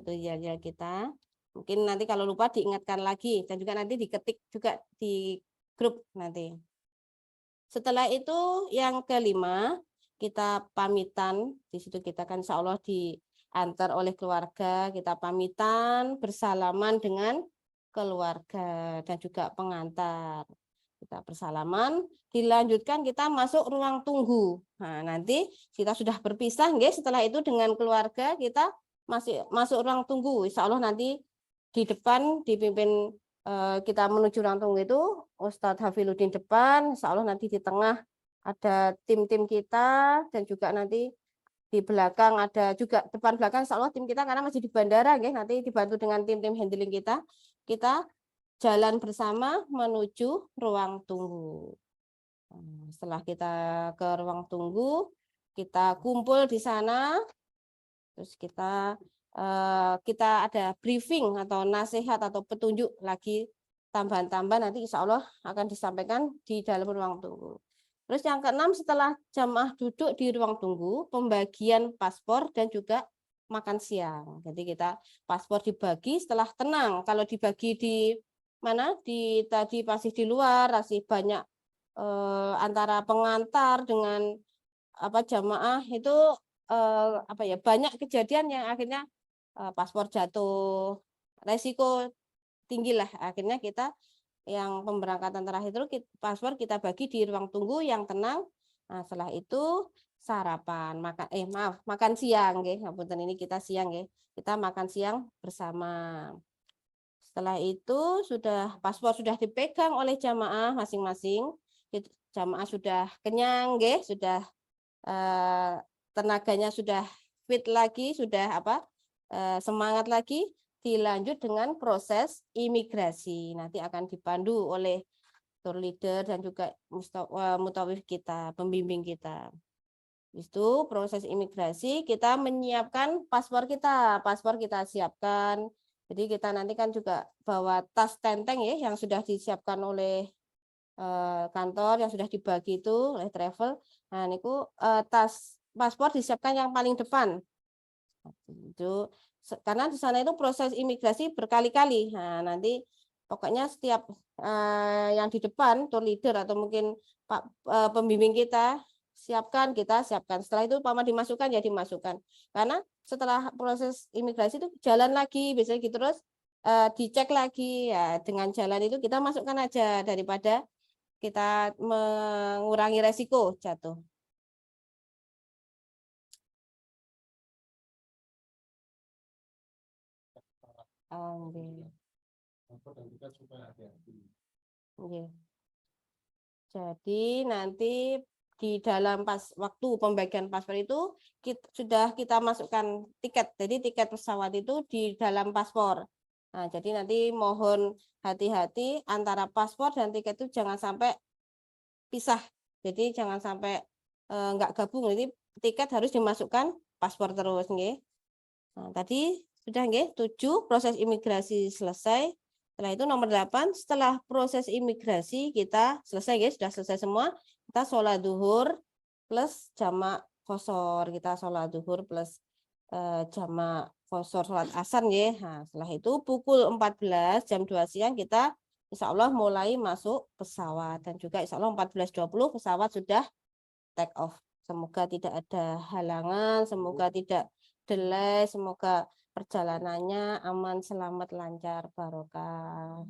Itu zia kita. Mungkin nanti kalau lupa diingatkan lagi dan juga nanti diketik juga di grup nanti. Setelah itu yang kelima, kita pamitan. Di situ kita kan insya Allah diantar oleh keluarga, kita pamitan, bersalaman dengan keluarga dan juga pengantar. Kita bersalaman, dilanjutkan kita masuk ruang tunggu. Nah, nanti kita sudah berpisah, setelah itu dengan keluarga kita masuk ruang tunggu. Insya Allah nanti di depan dipimpin kita menuju ruang tunggu itu Ustadz Hafiluddin depan, insya Allah nanti di tengah ada tim-tim kita dan juga nanti di belakang ada juga depan belakang insya Allah tim kita karena masih di bandara, nanti dibantu dengan tim-tim handling kita jalan bersama menuju ruang tunggu. Setelah kita ke ruang tunggu, kita kumpul di sana, terus kita ada briefing atau nasihat atau petunjuk lagi tambahan-tambahan nanti insya Allah akan disampaikan di dalam ruang tunggu. Terus yang keenam, setelah jamaah duduk di ruang tunggu, pembagian paspor dan juga makan siang. Jadi kita paspor dibagi setelah tenang. Kalau dibagi di mana tadi masih di luar, masih banyak antara pengantar dengan jamaah itu banyak kejadian yang akhirnya paspor jatuh, resiko tinggi lah. Akhirnya kita yang pemberangkatan terakhir itu paspor kita bagi di ruang tunggu yang tenang. Nah, setelah itu sarapan, makan siang, ini kita siang, kita makan siang bersama. Setelah itu paspor sudah dipegang oleh jamaah masing-masing, jamaah sudah kenyang, sudah tenaganya sudah fit lagi, sudah semangat lagi, dilanjut dengan proses imigrasi. Nanti akan dipandu oleh tour leader dan juga mutawif kita, pembimbing kita. Itu proses imigrasi, kita menyiapkan paspor kita siapkan. Jadi kita nanti kan juga bawa tas tenteng yang sudah disiapkan oleh kantor yang sudah dibagi itu oleh travel. Nah, niku tas paspor disiapkan yang paling depan. Itu karena di sana itu proses imigrasi berkali-kali. Nah, nanti pokoknya setiap yang di depan tour leader atau mungkin Pak pembimbing kita kita siapkan. Setelah itu Pak dimasukkan ya dimasukkan. Karena setelah proses imigrasi itu jalan lagi biasanya gitu terus dicek lagi ya, dengan jalan itu kita masukkan aja daripada kita mengurangi resiko jatuh. Oke. Oke. Jadi nanti di dalam waktu pembagian paspor itu sudah kita masukkan tiket. Jadi tiket pesawat itu di dalam paspor. Nah, jadi nanti mohon hati-hati antara paspor dan tiket itu jangan sampai pisah. Jadi jangan sampai nggak gabung. Jadi tiket harus dimasukkan paspor terus, nggih. Nah, tadi sudah nggih, 7 proses imigrasi selesai. Setelah itu nomor 8, setelah proses imigrasi kita selesai guys, sudah selesai semua, kita sholat duhur plus jamak qashar, kita sholat duhur plus jamak qashar sholat asar nggih. Nah, setelah itu pukul 14 jam 2 siang kita insya Allah mulai masuk pesawat dan juga insya Allah 14.20 pesawat sudah take off. Semoga tidak ada halangan, semoga tidak delay, semoga perjalanannya aman, selamat, lancar, barokah.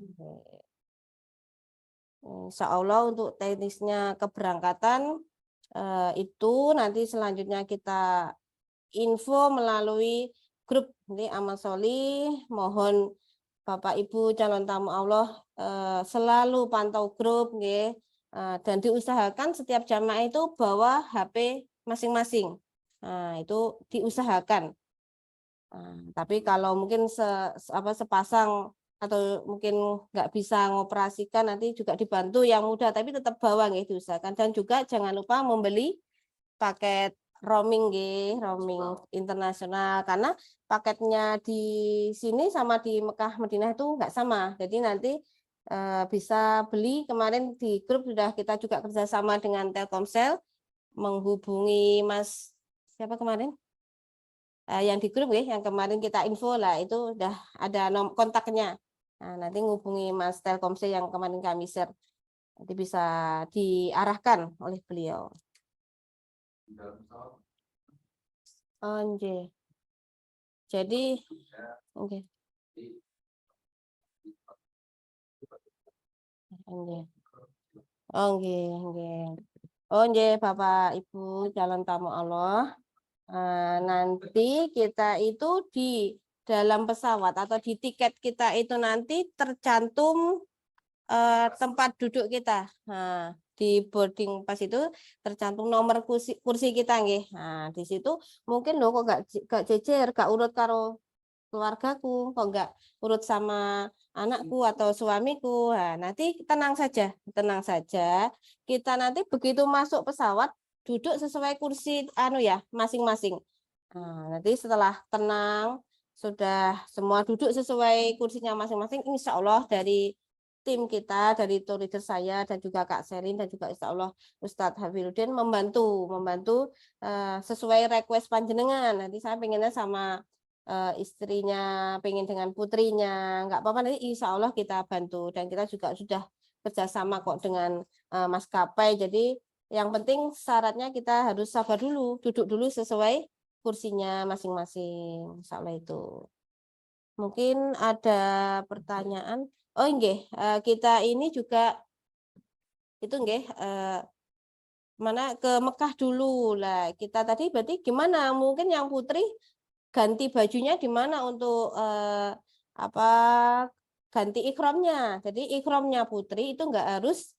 Insya Allah untuk teknisnya keberangkatan itu nanti selanjutnya kita info melalui grup ini Amal Sholih. Mohon Bapak Ibu calon tamu Allah selalu pantau grup, nggih. Dan diusahakan setiap jamaah itu bawa HP masing-masing. Nah, itu diusahakan. Tapi kalau mungkin sepasang atau mungkin nggak bisa ngoperasikan nanti juga dibantu yang muda, tapi tetap bawa nggih diusahakan. Dan juga jangan lupa membeli paket roaming nggih, roaming internasional karena paketnya di sini sama di Mekah Madinah itu nggak sama. Jadi nanti bisa beli, kemarin di grup sudah kita juga kerjasama dengan Telkomsel menghubungi Mas siapa kemarin? Yang di grup ya, yang kemarin kita info lah itu udah ada kontaknya. Nah, nanti ngubungi Mas Telkomsel yang kemarin kami share, nanti bisa diarahkan oleh beliau. Oke. Jadi oke. Oke, Bapak Ibu calon tamu Allah. Nanti kita itu di dalam pesawat atau di tiket kita itu nanti tercantum tempat duduk kita. Nah, di boarding pass itu tercantum nomor kursi kita nggih. Nah, di situ mungkin loh kok gak jejer, gak urut karo keluargaku, kok nggak urut sama anakku atau suamiku. Nah, nanti tenang saja, tenang saja. Kita nanti begitu masuk pesawat duduk sesuai kursi masing-masing. Nah, nanti setelah tenang sudah semua duduk sesuai kursinya masing-masing, insya Allah dari tim kita, dari tour leader saya dan juga Kak Selin dan juga insya Allah Ustadz Hafidzuddin membantu sesuai request panjenengan. Nanti saya pengennya sama istrinya, pengen dengan putrinya, nggak apa-apa, nanti insya Allah kita bantu dan kita juga sudah kerjasama kok dengan maskapai. Jadi yang penting syaratnya kita harus sabar dulu, duduk dulu sesuai kursinya masing-masing. Insya Allah itu. Mungkin ada pertanyaan. Oh nggih, kita ini juga itu nggih mana ke Mekah dulu lah. Kita tadi berarti gimana? Mungkin yang putri ganti bajunya di mana untuk ganti ikhramnya. Jadi ikhramnya putri itu enggak harus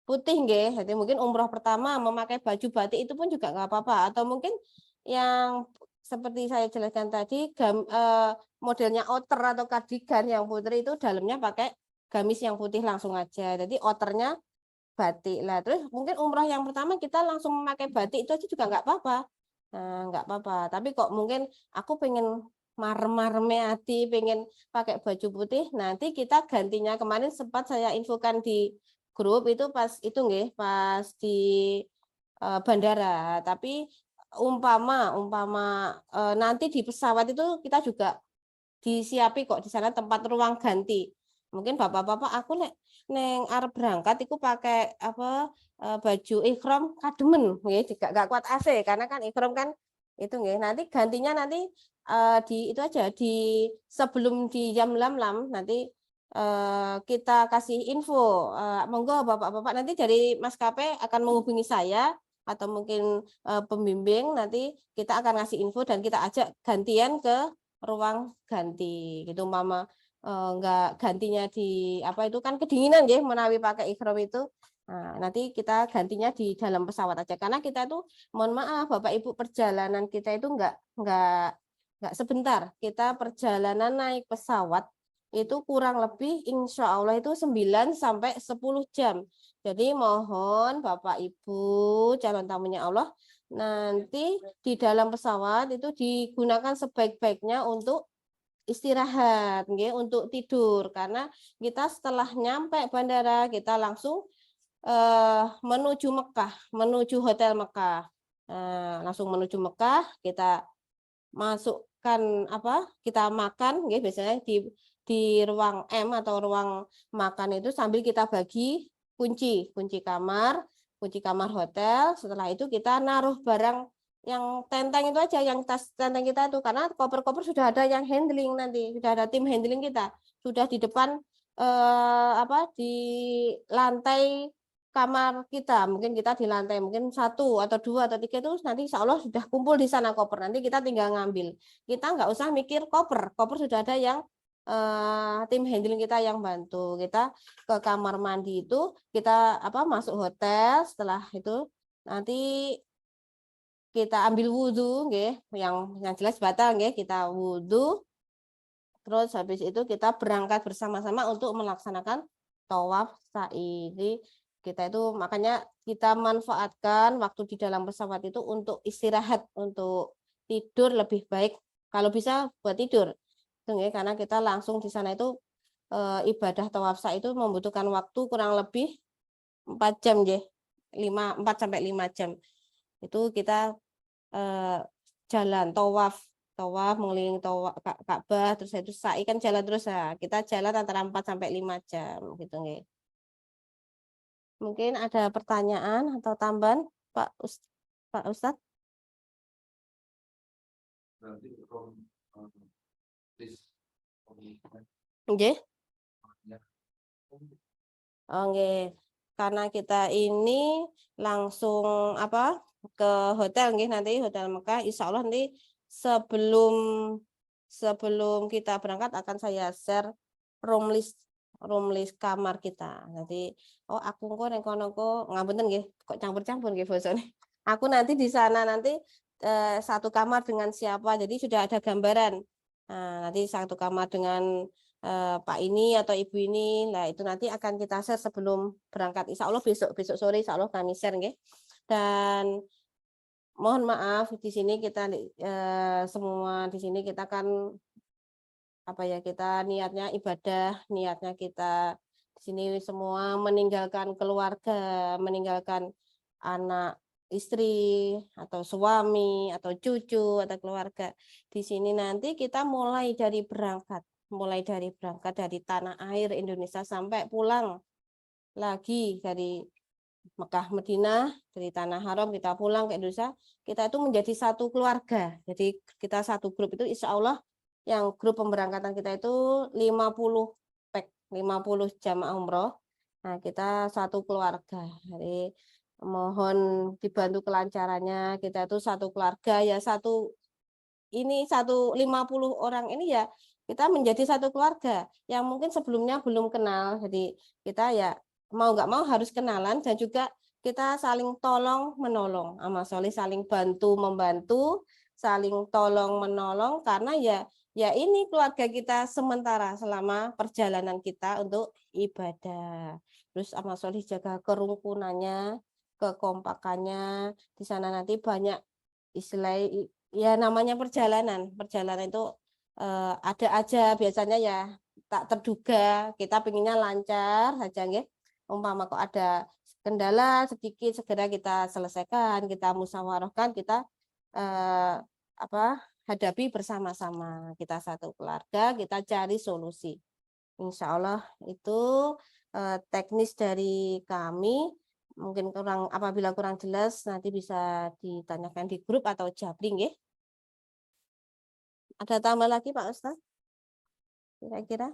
putih nggih. Jadi mungkin umroh pertama memakai baju batik itu pun juga nggak apa-apa. Atau mungkin yang seperti saya jelaskan tadi modelnya outer atau kardigan yang putri itu dalamnya pakai gamis yang putih langsung aja. Jadi outernya batik lah. Terus mungkin umroh yang pertama kita langsung memakai batik itu aja juga nggak apa-apa. Nah, nggak apa-apa. Tapi kok mungkin aku pengen marem-mareme hati, pengen pakai baju putih, nanti kita gantinya kemarin sempat saya infokan di grup itu pas itu nggih, pas di bandara. Tapi umpama nanti di pesawat itu kita juga disiapi kok di sana tempat ruang ganti. Mungkin bapak-bapak aku neng arep berangkat itu pakai baju ikhram kademen nggih, gak kuat AC karena kan ikhram kan Itu nggih. Nanti gantinya nanti di itu aja di sebelum di jam lam nanti kita kasih info. Monggo Bapak-bapak nanti dari maskapai akan menghubungi saya atau mungkin pembimbing, nanti kita akan ngasih info dan kita ajak gantian ke ruang ganti gitu mama. Enggak gantinya di apa itu kan kedinginan ya menawi pakai ikhram itu. Nah, nanti kita gantinya di dalam pesawat aja karena kita tuh mohon maaf Bapak Ibu perjalanan kita itu enggak sebentar. Kita perjalanan naik pesawat itu kurang lebih insya Allah itu 9 sampai 10 jam. Jadi mohon Bapak Ibu calon tamunya Allah nanti di dalam pesawat itu digunakan sebaik-baiknya untuk istirahat, untuk tidur karena kita setelah nyampe bandara kita langsung menuju Mekah, menuju hotel Mekah. Langsung menuju Mekah, kita masukkan apa? Kita makan, biasanya di ruang M atau ruang makan itu sambil kita bagi kunci kamar hotel. Setelah itu kita naruh barang yang tenteng itu aja, yang tas tenteng kita itu karena koper-koper sudah ada yang handling nanti, sudah ada tim handling kita, sudah di depan di lantai kamar kita, mungkin kita di lantai mungkin 1 atau 2 atau 3 itu nanti insya Allah sudah kumpul di sana koper, nanti kita tinggal ngambil, kita nggak usah mikir koper sudah ada yang tim handling kita yang bantu. Kita ke kamar mandi itu kita masuk hotel, setelah itu nanti kita ambil wudhu, yang jelas batal, kita wudhu. Terus habis itu kita berangkat bersama-sama untuk melaksanakan tawaf sa'i. Kita itu makanya kita manfaatkan waktu di dalam pesawat itu untuk istirahat, untuk tidur lebih baik. Kalau bisa buat tidur. Karena kita langsung di sana itu ibadah tawaf sa'i itu membutuhkan waktu kurang lebih 4 jam, 4 sampai 5 jam. Itu kita jalan tawaf mengelilingi Ka'bah, terus itu sa'i kan jalan terus ya. Kita jalan antara 4 sampai 5 jam gitu nggih. Mungkin ada pertanyaan atau tambahan Pak Ustadz? Nggih. Oke. Karena kita ini langsung ke hotel nggih, nanti hotel Mekah insya Allah nanti sebelum kita berangkat akan saya share room list kamar kita. Nanti aku kok nek kono kok ngapunten nggih, kok campur-campur nggih bosone. Aku nanti di sana nanti satu kamar dengan siapa, jadi sudah ada gambaran. Nah, nanti satu kamar dengan Pak ini atau Ibu ini. Nah, itu nanti akan kita share sebelum berangkat. Insya Allah besok sore insya Allah kami share nggih. Dan mohon maaf di sini kita semua di sini kita kan kita niatnya ibadah, niatnya kita di sini semua meninggalkan keluarga, meninggalkan anak, istri atau suami atau cucu atau keluarga. Di sini nanti kita mulai dari berangkat dari tanah air Indonesia sampai pulang lagi dari Mekah Madinah, dari tanah haram kita pulang ke Indonesia, kita itu menjadi satu keluarga. Jadi kita satu grup itu insya Allah yang grup pemberangkatan kita itu 50 jamaah umroh. Nah, kita satu keluarga. Jadi mohon dibantu kelancarannya. Kita itu satu keluarga ya, 50 orang ini ya kita menjadi satu keluarga yang mungkin sebelumnya belum kenal. Jadi kita ya mau nggak mau harus kenalan dan juga kita saling tolong menolong. Amal soleh saling bantu membantu, saling tolong menolong karena ya ini keluarga kita sementara selama perjalanan kita untuk ibadah. Terus amal soleh jaga kerukunannya, kekompakannya. Di sana nanti banyak istilah ya namanya perjalanan itu ada aja biasanya ya tak terduga, kita pinginnya lancar saja nggih. Umpama kok ada kendala sedikit segera kita selesaikan, kita musyawarahkan, kita hadapi bersama-sama. Kita satu keluarga, kita cari solusi. Insya Allah itu teknis dari kami. Mungkin apabila kurang jelas nanti bisa ditanyakan di grup atau japri nggih. Ada tambah lagi Pak Ustaz? Kira-kira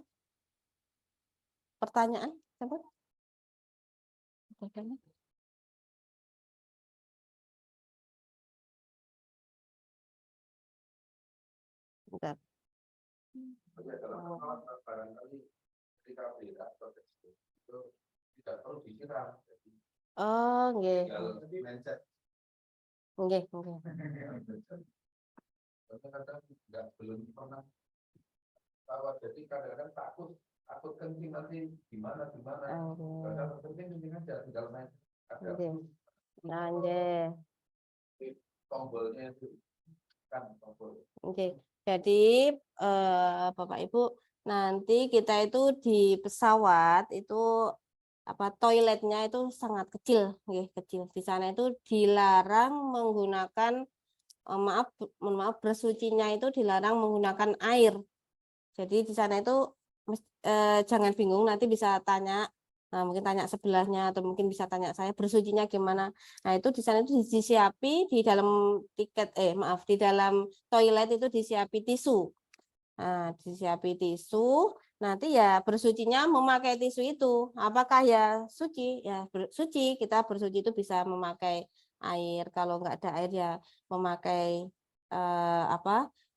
pertanyaan? Sampun? Bentar. Barangkali ketika berak atau itu tidak perlu disiram. Oh, nggih. Tinggal mencet. Nggih, nggih. Kadang-kadang belum pernah tahu, jadi kadang-kadang takut kencing nanti gimana. Kadang kencing aja tinggal main. Nggih. Nah, nggih. Tombolnya itu kan tombol. Oke, jadi Bapak Ibu nanti kita itu di pesawat itu toiletnya itu sangat kecil, nggih, kecil. Di sana itu dilarang menggunakan mohon maaf bersucinya itu dilarang menggunakan air. Jadi di sana itu jangan bingung, nanti bisa tanya. Nah, mungkin tanya sebelahnya atau mungkin bisa tanya saya bersucinya gimana. Nah, itu di sana itu disiapi di dalam di dalam toilet itu disiapi tisu. Nah, disiapi tisu, nanti ya bersucinya memakai tisu itu. Apakah ya suci? Ya suci, kita bersuci itu bisa memakai air. Kalau nggak ada air ya memakai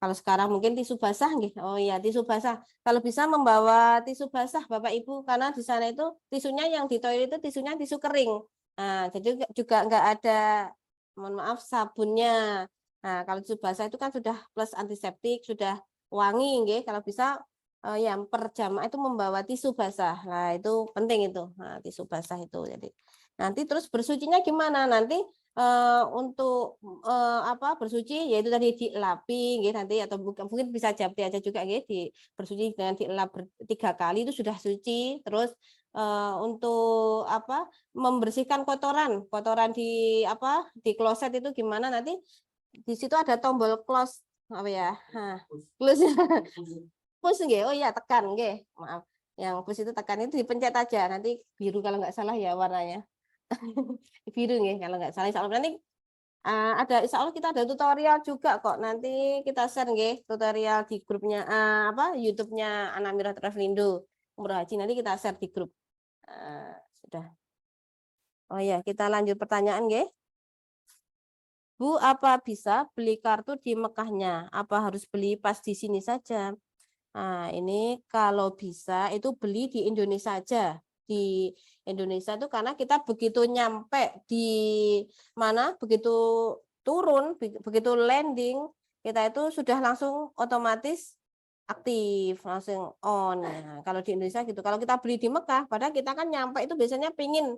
kalau sekarang mungkin tisu basah nggih. Oh iya, tisu basah. Kalau bisa membawa tisu basah Bapak Ibu karena di sana itu tisunya yang di toilet itu tisunya tisu kering. Nah, jadi juga nggak ada mohon maaf sabunnya. Nah, kalau tisu basah itu kan sudah plus antiseptik, sudah wangi nggih. Kalau bisa yang per jamaah itu membawa tisu basah. Nah, itu penting itu. Nah, tisu basah itu. Jadi nanti terus bersucinya gimana? Nanti untuk bersuci yaitu tadi dielapi nggih nanti atau mungkin bisa japri aja juga nggih bersuci dengan dielap 3 kali itu sudah suci. Terus untuk membersihkan kotoran di di kloset itu gimana nanti di situ ada tombol close close push nggih. Oh iya tekan nggih. Maaf. Yang push itu tekan itu dipencet aja nanti biru kalau nggak salah ya warnanya. Biru nggih kalau nggak salah. Insya Allah nanti insya Allah kita ada tutorial juga kok. Nanti kita share nggih tutorial di grupnya YouTube-nya Anamira Travelindo Umroh Haji. Nanti kita share di grup. Sudah. Oh ya, kita lanjut pertanyaan nggih. Bu, apa bisa beli kartu di Mekahnya? Apa harus beli pas di sini saja? Nah, ini kalau bisa itu beli di Indonesia aja. Di Indonesia itu karena kita begitu nyampe di mana, begitu turun, begitu landing, kita itu sudah langsung otomatis aktif, langsung on. Nah, kalau di Indonesia gitu. Kalau kita beli di Mekah, padahal kita kan nyampe itu biasanya pingin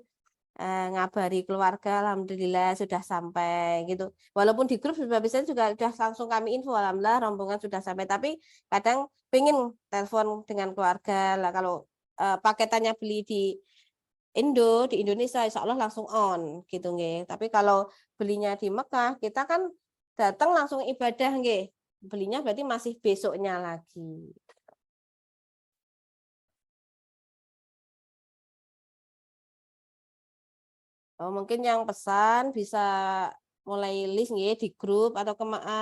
ngabari keluarga, alhamdulillah sudah sampai gitu. Walaupun di grup bisa juga sudah langsung kami info, alhamdulillah rombongan sudah sampai. Tapi kadang pengen telepon dengan keluarga lah. Kalau paketannya beli di di Indonesia, insya Allah langsung on gitu nggih. Tapi kalau belinya di Mekah, kita kan datang langsung ibadah nggih. Belinya berarti masih besoknya lagi. Mungkin yang pesan bisa mulai list nggih di grup atau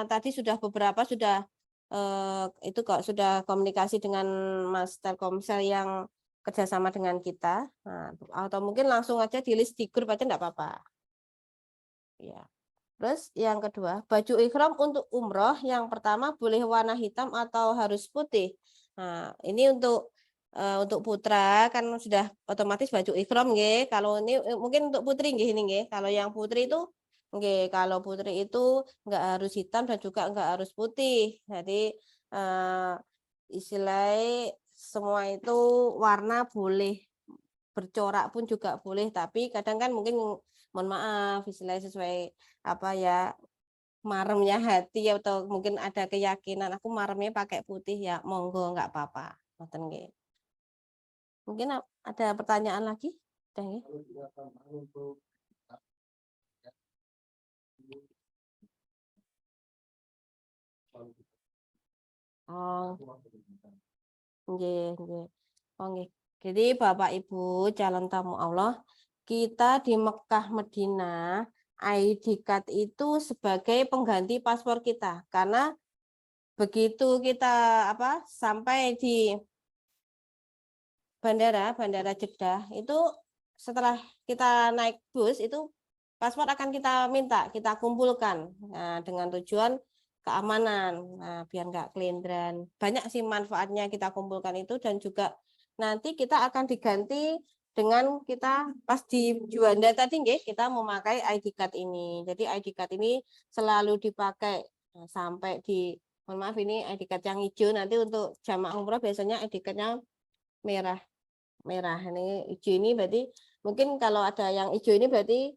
tadi sudah beberapa sudah itu kok sudah komunikasi dengan Mas Telkomsel yang kerjasama dengan kita. Nah, atau mungkin langsung aja di list di grup aja enggak apa-apa. Ya. Terus yang kedua, baju ihram untuk umroh yang pertama boleh warna hitam atau harus putih. Nah, ini untuk putra kan sudah otomatis baju ihram nggih. Kalau ini mungkin untuk putri nggih ini nggih. Kalau yang putri itu nggih, kalau putri itu enggak harus hitam dan juga enggak harus putih. Jadi istilahnya semua itu warna boleh, bercorak pun juga boleh, tapi kadang kan mungkin mohon maaf istilahnya sesuai maremnya hati atau mungkin ada keyakinan aku maremnya pakai putih ya monggo nggak apa-apa. Mungkin ada pertanyaan lagi? Udah, ya? Oh, nggih, nggih. Oh, nggih. Jadi Bapak Ibu calon tamu Allah, kita di Mekah Medina, ID card itu sebagai pengganti paspor kita. Karena begitu kita sampai di bandara Jeddah itu, setelah kita naik bus itu paspor akan kita minta, kita kumpulkan. Nah, dengan tujuan keamanan, biar nggak kelendran. Banyak sih manfaatnya kita kumpulkan itu, dan juga nanti kita akan diganti dengan kita pas di Juanda tadi kita memakai ID card ini. Jadi ID card ini selalu dipakai sampai di, mohon maaf ini ID card yang hijau, nanti untuk jamaah umroh biasanya ID cardnya merah. Ini hijau ini berarti mungkin kalau ada yang hijau ini berarti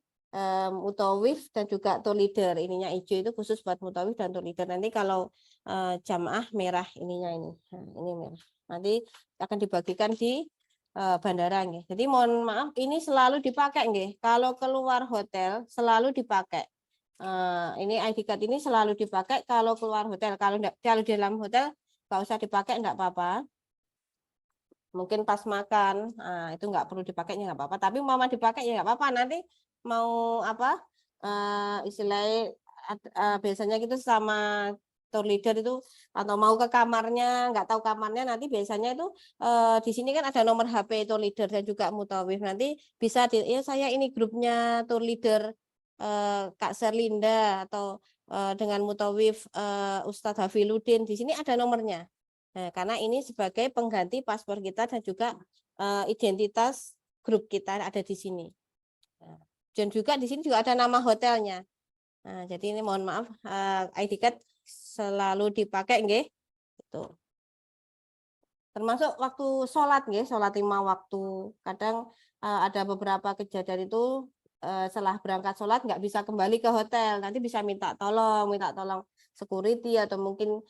mutawif dan juga tour leader. Ininya hijau itu khusus buat mutawif dan tour leader. Nanti kalau jamaah merah ininya ini. Nah, ini merah. Nanti akan dibagikan di bandara nggih. Jadi mohon maaf ini selalu dipakai nggih. Kalau keluar hotel selalu dipakai. Ini ID card ini selalu dipakai kalau keluar hotel. Kalau di dalam hotel nggak usah dipakai, enggak apa-apa. Mungkin pas makan itu nggak perlu dipakai, ya nggak apa-apa. Tapi mama dipakai ya nggak apa-apa. Nanti mau istilahnya biasanya gitu sama tour leader itu, atau mau ke kamarnya nggak tahu kamarnya, nanti biasanya itu di sini kan ada nomor HP tour leader dan juga mutawif. Nanti bisa ya saya ini grupnya tour leader Kak Serlinda atau dengan mutawif Ustadz Hafiludin, di sini ada nomornya. Nah, karena ini sebagai pengganti paspor kita dan juga identitas grup kita ada di sini. Dan juga di sini juga ada nama hotelnya. Nah, jadi ini mohon maaf ID card selalu dipakai nggih. Itu. Termasuk waktu sholat nggih, sholat 5 waktu. Kadang ada beberapa kejadian itu setelah berangkat sholat nggak bisa kembali ke hotel, nanti bisa minta tolong security atau mungkin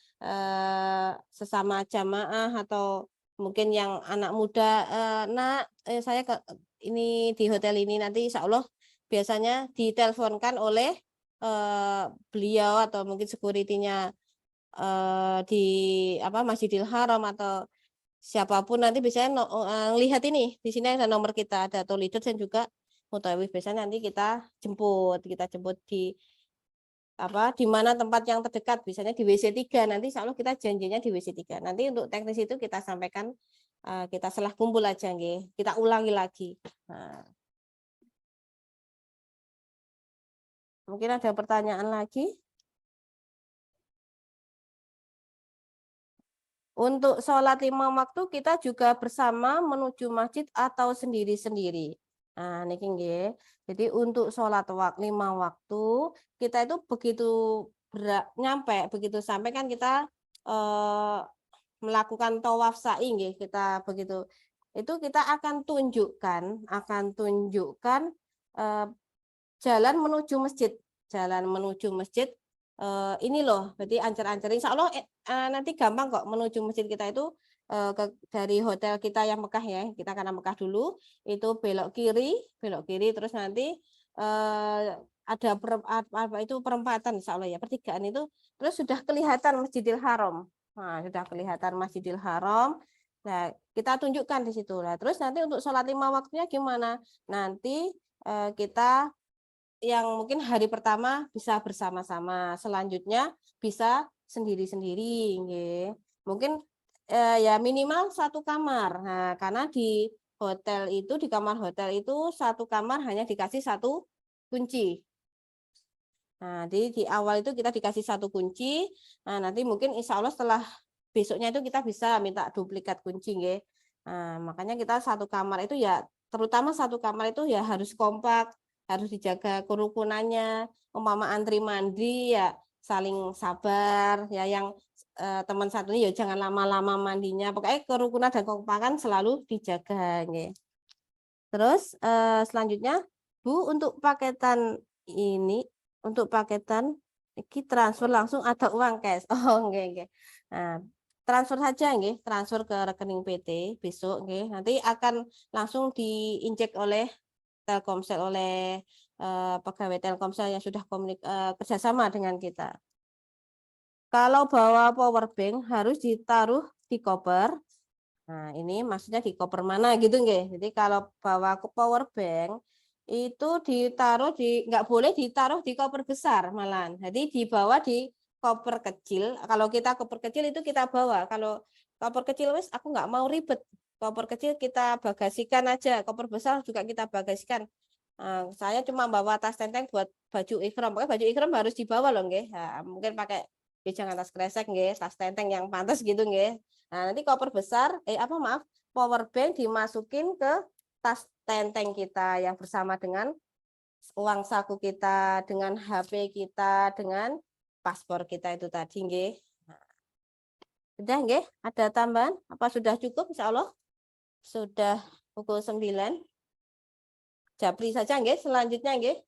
sesama jamaah, atau mungkin yang anak muda, saya ini di hotel ini, nanti insya Allah biasanya diteleponkan oleh beliau atau mungkin security-nya di Masjidil Haram atau siapapun, nanti biasanya lihat ini di sini ada nomor kita, ada tour leader dan juga mutawif. Biasanya nanti kita jemput di di mana tempat yang terdekat, biasanya di WC 3. Nanti insya Allah kita janjinya di WC 3. Nanti untuk teknis itu kita sampaikan, kita setelah kumpul aja nggih, kita ulangi lagi. Mungkin ada pertanyaan lagi? Untuk sholat 5 waktu kita juga bersama menuju masjid atau sendiri-sendiri. Nah, niki nggih. Jadi untuk sholat 5 waktu kita itu begitu begitu sampai kan kita melakukan tawaf sa'i nggih, kita begitu itu kita akan tunjukkan jalan menuju masjid. Ini loh, berarti ancar-ancar. Insya Allah nanti gampang kok menuju masjid kita itu dari hotel kita yang Mekah ya. Kita karena Mekah dulu itu belok kiri, terus nanti ada perempatan, insya Allah ya, pertigaan itu, terus sudah kelihatan Masjidil Haram. Nah, sudah kelihatan Masjidil Haram. Nah, kita tunjukkan di situ. Nah, terus nanti untuk sholat 5 waktunya gimana? Nanti kita yang mungkin hari pertama bisa bersama-sama, selanjutnya bisa sendiri-sendiri, mungkin ya minimal 1 kamar. Nah, karena di kamar hotel itu 1 kamar hanya dikasih 1 kunci. Nah, di awal itu kita dikasih 1 kunci. Nah, nanti mungkin insya Allah setelah besoknya itu kita bisa minta duplikat kunci, nggih. Nah, makanya kita 1 kamar itu ya, terutama 1 kamar itu ya harus kompak, harus dijaga kerukunannya. Umpama antri mandi ya saling sabar ya, yang teman satunya ya jangan lama-lama mandinya. Pokoknya kerukunan dan kekompakan selalu dijaga nggih. Terus selanjutnya Bu, untuk paketan ini, transfer langsung ada uang cash. Oh nggih. Nah, transfer saja nggih, transfer ke rekening PT besok nggih. Nanti akan langsung diinjek oleh Telkomsel, oleh pegawai Telkomsel yang sudah kerjasama dengan kita. Kalau bawa power bank harus ditaruh di koper. Nah, ini maksudnya di koper mana gitu nggih. Jadi kalau bawa power bank itu ditaruh nggak boleh ditaruh di koper besar malahan. Jadi dibawa di koper kecil. Kalau kita koper kecil itu kita bawa. Kalau koper kecil wes aku nggak mau ribet. Koper kecil kita bagasikan aja. Koper besar juga kita bagasikan. Saya cuma bawa tas tenteng buat baju ikhram. Pokoknya baju ikhram harus dibawa loh, nggih. Nah, mungkin pakai jangan tas kresek, nggih, tas tenteng yang pantas gitu, nggih. Nah, nanti koper besar, power bank dimasukin ke tas tenteng kita yang bersama dengan uang saku kita, dengan HP kita, dengan paspor kita itu tadi, nggih. Sudah, nggih? Ada tambahan? Apa sudah cukup? Insya Allah sudah pukul 9. Japri saja, nggih. Selanjutnya, nggih.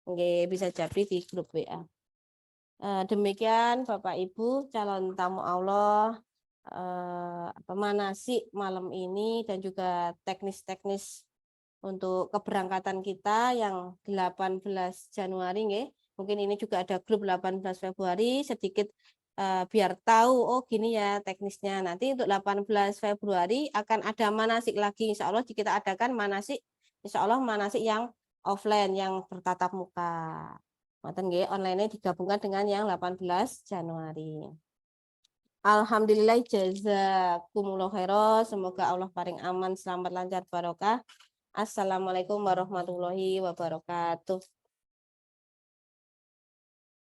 Nggih, bisa japri di grup WA. Demikian Bapak Ibu calon tamu Allah, manasik malam ini dan juga teknis-teknis untuk keberangkatan kita yang 18 Januari, nggih. Mungkin ini juga ada grup 18 Februari, sedikit biar tahu, oh gini ya teknisnya. Nanti untuk 18 Februari akan ada manasik lagi, insya Allah kita adakan manasik, insya Allah manasik yang offline, yang bertatap muka. Online-nya digabungkan dengan yang 18 Januari. Alhamdulillah, jazakumullah khairan. Semoga Allah paling aman, selamat, lancar, barokah. Assalamualaikum warahmatullahi wabarakatuh.